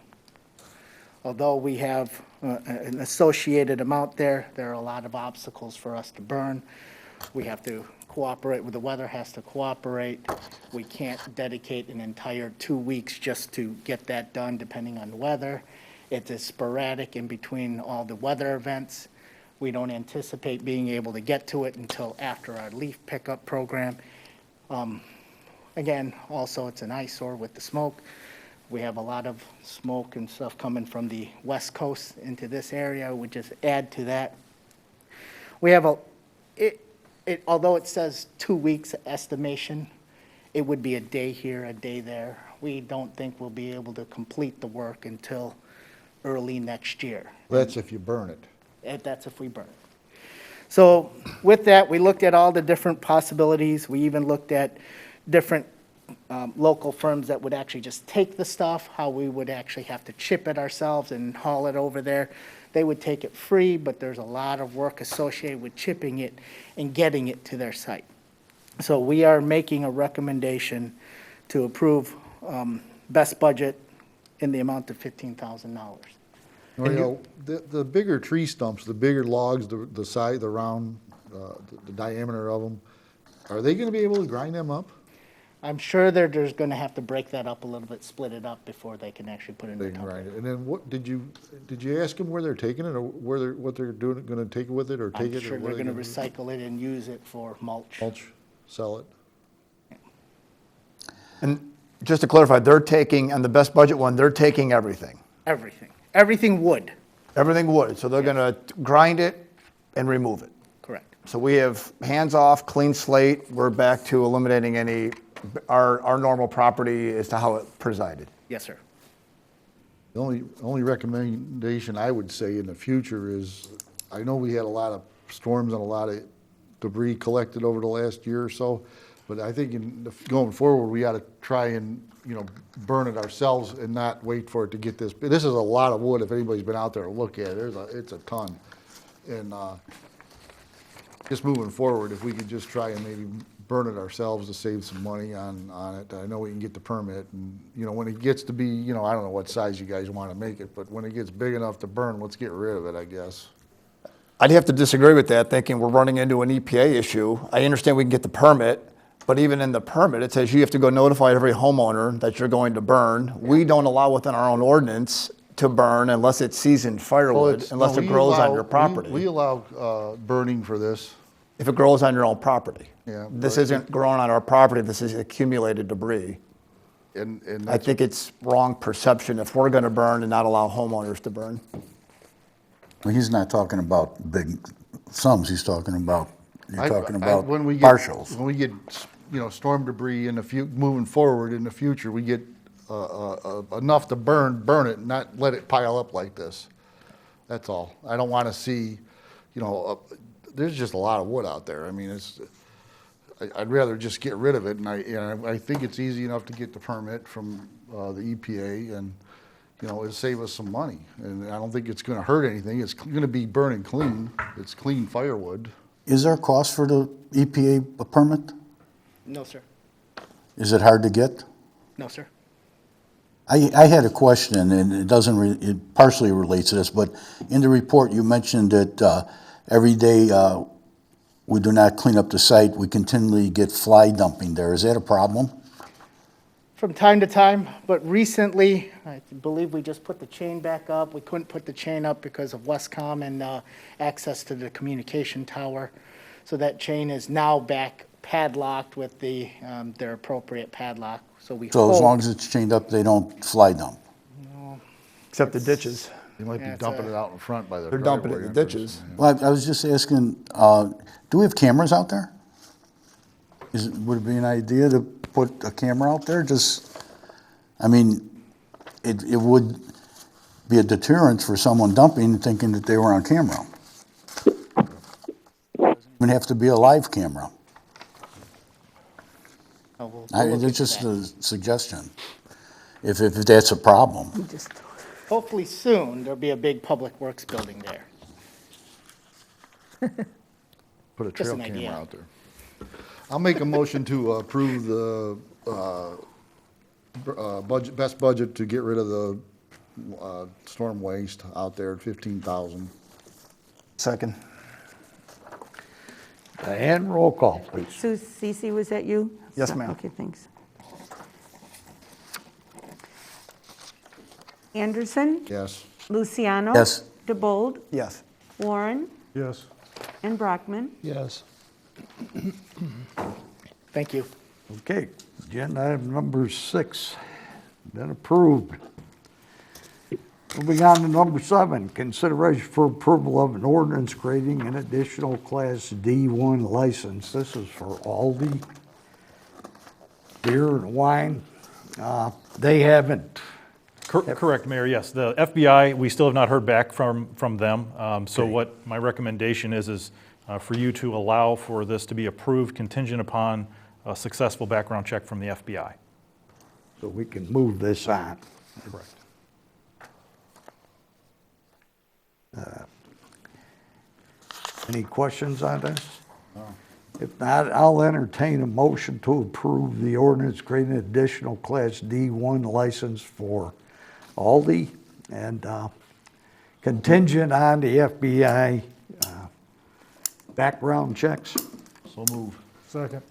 Although we have an associated amount there, there are a lot of obstacles for us to burn. We have to cooperate with the weather, has to cooperate. We can't dedicate an entire 2 weeks just to get that done depending on the weather. It is sporadic in between all the weather events. We don't anticipate being able to get to it until after our leaf pickup program. Again, also it's an eyesore with the smoke. We have a lot of smoke and stuff coming from the west coast into this area. We just add to that. We have although it says 2 weeks estimation, it would be a day here, a day there. We don't think we'll be able to complete the work until early next year. That's if you burn it. That's if we burn it. So with that, we looked at all the different possibilities. We even looked at different local firms that would actually just take the stuff, how we would actually have to chip it ourselves and haul it over there. they would take it free, but there's a lot of work associated with chipping it and getting it to their site. So we are making a recommendation to approve best budget in the amount of $15,000. Well, the bigger tree stumps, the bigger logs, the size, the round, the diameter of them, are they gonna be able to grind them up? I'm sure they're just going to have to break that up a little bit, split it up before they can actually put it in They the can dump. grind it. And then what, did you ask them where they're taking it, or what they're doing, gonna take it with it, or take I'm it? or sure what they're are they going to gonna do? recycle it and use it for mulch. Mulch, sell it? And just to clarify, they're taking, on the best budget one, they're taking everything. Everything. Everything wood. Everything wood, so they're gonna grind it and remove it. Correct. So we have hands off, clean slate, we're back to eliminating any, our normal property as to how it presided. Yes, sir. The only recommendation I would say in the future is, I know we had a lot of storms and a lot of debris collected over the last year or so, but I think going forward, we ought to try and, burn it ourselves and not wait for it to get this. This is a lot of wood, if anybody's been out there to look at it, it's a ton. And just moving forward, if we could just try and maybe burn it ourselves to save some money on it. I know we can get the permit, and, when it gets to be, I don't know what size you guys want to make it, but when it gets big enough to burn, let's get rid of it, I guess. I'd have to disagree with that, thinking we're running into an EPA issue. I understand we can get the permit, but even in the permit, it says you have to go notify every homeowner that you're going to burn. We don't allow within our own ordinance to burn unless it's seasoned firewood, unless it grows on your property. We allow burning for this. If it grows on your own property. Yeah, This but isn't growing on our property, this is accumulated debris. And I think it's wrong perception if we're gonna burn and not allow homeowners to burn. Well, he's not talking about big sums, he's talking about, you're talking about when we get- partials. When we get, storm debris in moving forward in the future, we get enough to burn it, not let it pile up like this. That's all. I don't want to see, there's just a lot of wood out there. I mean, I'd rather just get rid of it, and I think it's easy enough to get the permit from the EPA, and, it'll save us some money. And I don't think it's going to hurt anything. It's going to be burning clean. It's clean firewood. Is there a cost for the EPA permit? No, sir. Is it hard to get? No, sir. I had a question, and it partially relates to this, but in the report, you mentioned that every day we do not clean up the site, we continually get fly dumping there. Is that a problem? From time to time, but recently, I believe we just put the chain back up. We couldn't put the chain up because of Westcom and access to the communication tower. So that chain is now back padlocked with their appropriate padlock. So So as long as it's chained up, they don't fly dump? Except the ditches. They might be dumping it out in front by the They're dumping it in driveway the entrance. ditches. Well, I was just asking, do we have cameras out there? Would it be an idea to put a camera out there? It would be a deterrent for someone dumping, thinking that they were on camera. Doesn't even have to be a live camera. We'll look It's into just that. a suggestion, if that's a problem. Hopefully soon, there'll be a big public works building there. Put a Just trail an camera idea. out there. I'll make a motion to approve the best budget to get rid of the storm waste out there at $15,000. Second. Diane, roll call, please. Cece, was that you? Yes, ma'am. Okay, thanks. Anderson? Yes. Luciano? Yes. DeBold? Yes. Warren? Yes. And Brockman? Yes. Thank you. Okay, agenda item number 6, been approved. Moving on to number 7, consideration for approval of an ordinance creating an additional Class D1 license. This is for Aldi beer and wine. They haven't. Correct, Mayor, yes. The FBI, we still have not heard back from them. So what my recommendation is for you to allow for this to be approved contingent upon a successful background check from the FBI. So we can move this on. Correct. Any questions on this? If not, I'll entertain a motion to approve the ordinance creating an additional Class D1 license for Aldi and contingent on the FBI background checks. So move. Second.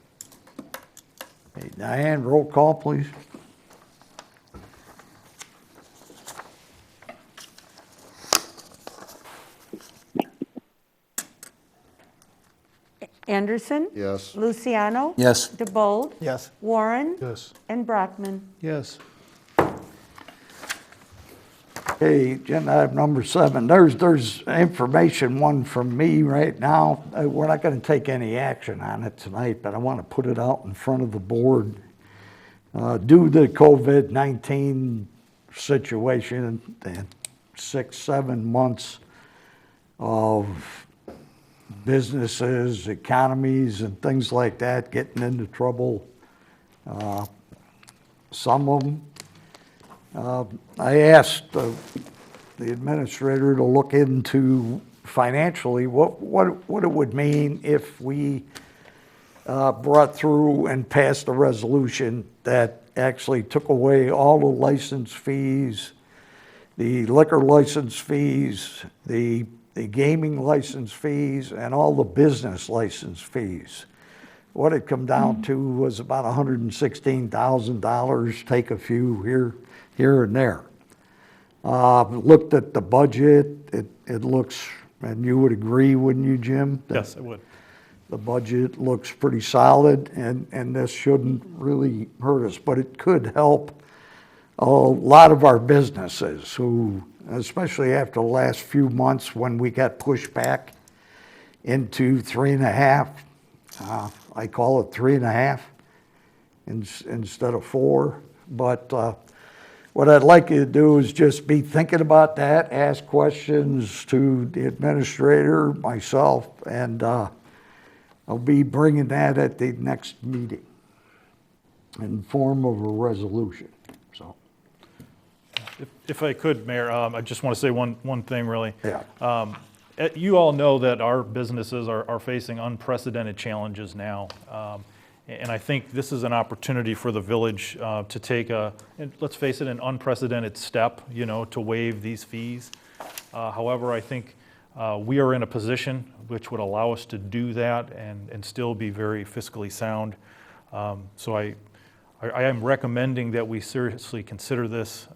Hey, Diane, roll call, please. Anderson? Yes. Luciano? Yes. DeBold? Yes. Warren? Yes. And Brockman. Yes. Okay, agenda item number 7. There's information one from me right now. We're not going to take any action on it tonight, but I want to put it out in front of the board. Due to the COVID-19 situation and 6-7 months of businesses, economies, and things like that getting into trouble, some of them, I asked the administrator to look into financially what it would mean if we brought through and passed a resolution that actually took away all the license fees, the liquor license fees, the gaming license fees, and all the business license fees. What it come down to was about $116,000, take a few here and there. Looked at the budget, it looks, and you would agree, wouldn't you, Jim? Yes, I would. The budget looks pretty solid, and this shouldn't really hurt us, but it could help a lot of our businesses who, especially after the last few months when we got pushed back into 3.5, I call it 3.5 instead of 4, but what I'd like you to do is just be thinking about that, ask questions to the administrator, myself, and I'll be bringing that at the next meeting in form of a resolution, so. If I could, Mayor, I just want to say one thing, really. Yeah. You all know that our businesses are facing unprecedented challenges now. And I think this is an opportunity for the village to take and let's face it, an unprecedented step, to waive these fees. However, I think we are in a position which would allow us to do that and still be very fiscally sound. So I am recommending that we seriously consider this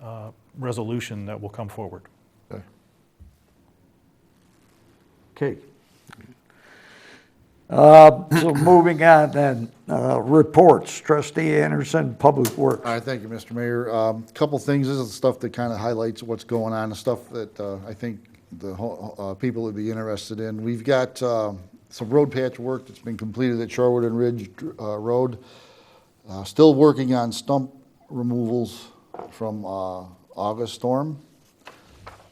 resolution that will come forward. Okay. So moving on then, reports, Trustee Anderson, Public Works. All right, thank you, Mr. Mayor. Couple things, this is the stuff that kind of highlights what's going on, the stuff that I think the people would be interested in. We've got some road patch work that's been completed at Shorewood and Ridge Road. Still working on stump removals from August storm.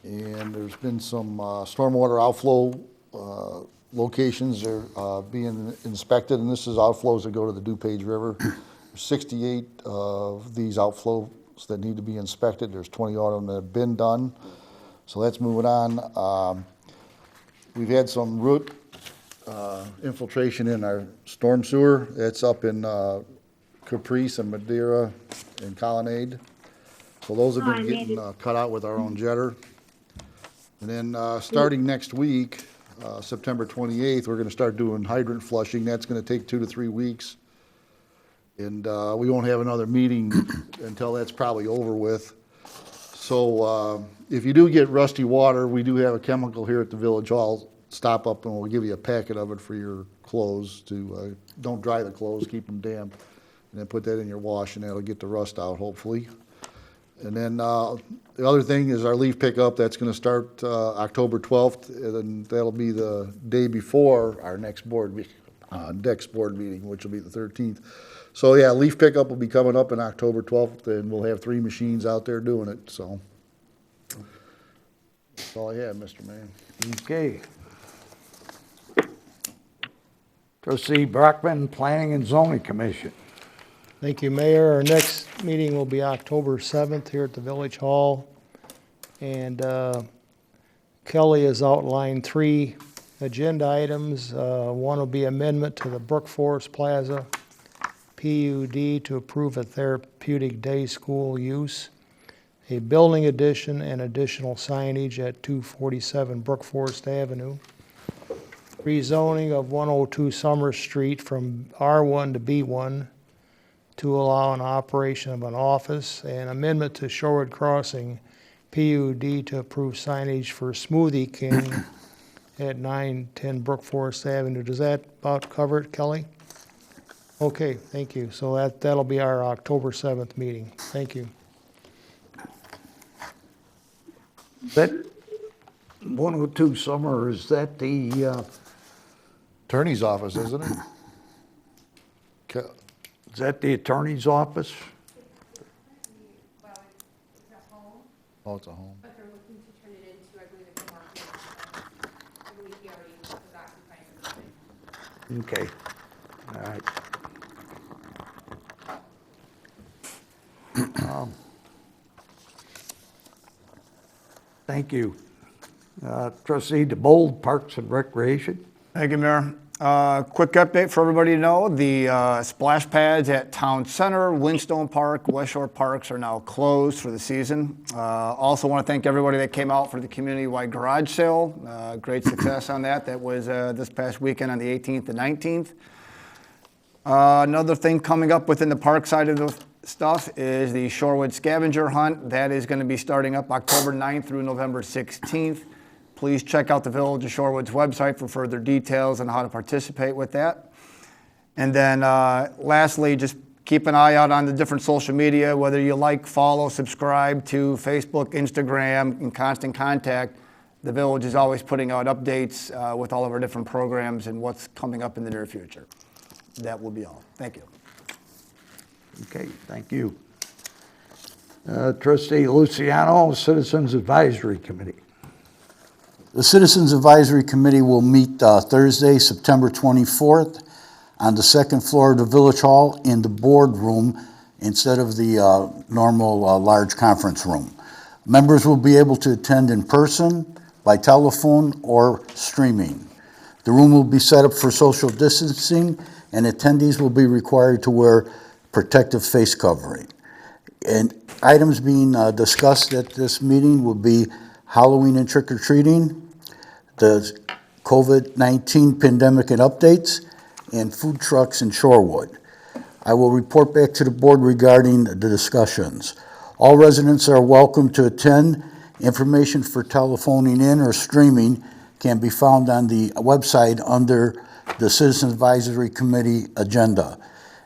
And there's been some stormwater outflow locations are being inspected, and this is outflows that go to the DuPage River. There's 68 of these outflows that need to be inspected. There's 20 of them that have been done. So that's moving on. We've had some root infiltration in our storm sewer. That's up in Caprice and Madeira and Colonnade. So those have been getting cut out with our own jetter. And then starting next week, September 28th, we're going to start doing hydrant flushing. That's going to take 2 to 3 weeks. And we won't have another meeting until that's probably over with. So if you do get rusty water, we do have a chemical here at the Village Hall. Stop up and we'll give you a packet of it for your clothes to, don't dry the clothes, keep them damp. And then put that in your wash and that'll get the rust out, hopefully. And then the other thing is our leaf pickup. That's going to start October 12th, and that'll be the day before our next board meeting, which will be the 13th. So yeah, leaf pickup will be coming up in October 12th, and we'll have 3 machines out there doing it. So that's all I have, Mr. Mayor. Okay. Trustee Brockman, Planning and Zoning Commission. Thank you, Mayor. Our next meeting will be October 7th here at the Village Hall. And Kelly has outlined 3 agenda items. One will be amendment to the Brook Forest Plaza PUD to approve a therapeutic day school use, a building addition and additional signage at 247 Brook Forest Avenue, rezoning of 102 Summer Street from R1 to B1 to allow an operation of an office, and amendment to Shorewood Crossing PUD to approve signage for Smoothie King at 910 Brook Forest Avenue. Does that about cover it, Kelly? Okay, thank you. So that'll be our October 7th meeting. Thank you. That 102 Summer, is that the, Attorney's office, isn't it? is that the attorney's office? Oh, it's a home. But they're looking to turn it into, I believe, it's a market. I believe he already was occupying the building. Okay, all right. Thank you. Trustee DeBold, Parks and Recreation. Thank you, Mayor. Quick update for everybody to know, the splash pads at Town Center, Windstone Park, West Shore Parks are now closed for the season. Also want to thank everybody that came out for the community-wide garage sale. Great success on that. That was this past weekend on the 18th and 19th. Another thing coming up within the park side of the stuff is the Shorewood scavenger hunt. That is going to be starting up October 9th through November 16th. Please check out the Village of Shorewood's website for further details on how to participate with that. And then lastly, just keep an eye out on the different social media, whether you like, follow, subscribe to Facebook, Instagram, in constant contact. The Village is always putting out updates with all of our different programs and what's coming up in the near future. That will be all. Thank you. Okay, thank you. Trustee Luciano, Citizens Advisory Committee. The Citizens Advisory Committee will meet Thursday, September 24th on the second floor of the Village Hall in the boardroom instead of the normal large conference room. Members will be able to attend in person, by telephone, or streaming. The room will be set up for social distancing, and attendees will be required to wear protective face covering. And items being discussed at this meeting will be Halloween and trick-or-treating, the COVID-19 pandemic and updates, and food trucks in Shorewood. I will report back to the board regarding the discussions. All residents are welcome to attend. Information for telephoning in or streaming can be found on the website under the Citizens Advisory Committee agenda.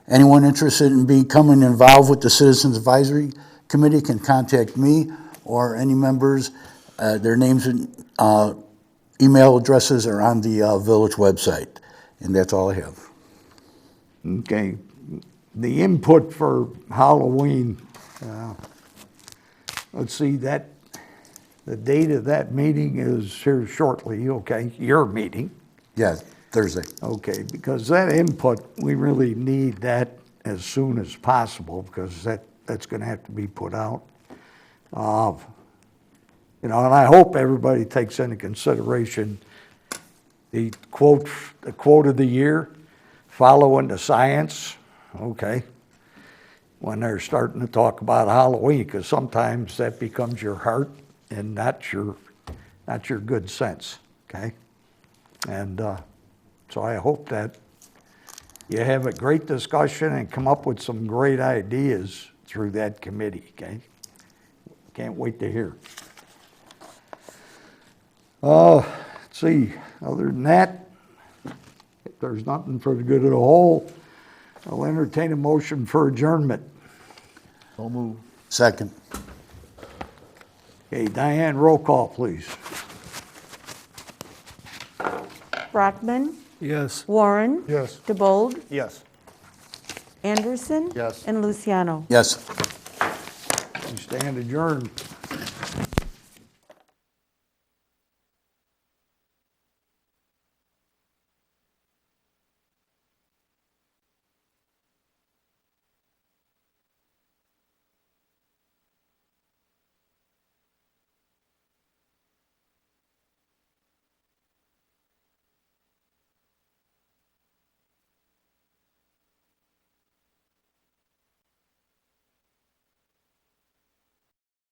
Anyone interested in becoming involved with the Citizens Advisory Committee can contact me or any members. Their names and email addresses are on the village website. And that's all I have. Okay, the input for Halloween, let's see, the date of that meeting is here shortly, okay, your meeting. Yeah, Thursday. Okay, because that input, we really need that as soon as possible because that's going to have to be put out. And I hope everybody takes into consideration the quote of the year, following the science, okay, when they're starting to talk about Halloween, because sometimes that becomes your heart and not your good sense, okay? And so I hope that you have a great discussion and come up with some great ideas through that committee, okay? Can't wait to hear. Let's see, other than that, if there's nothing for the good of the whole, I'll entertain a motion for adjournment. So move. Second. Okay, Diane, roll call, please. Brockman, Yes. Warren, Yes. DeBold, Yes. Anderson, Yes. and Luciano. Yes. We stand adjourned.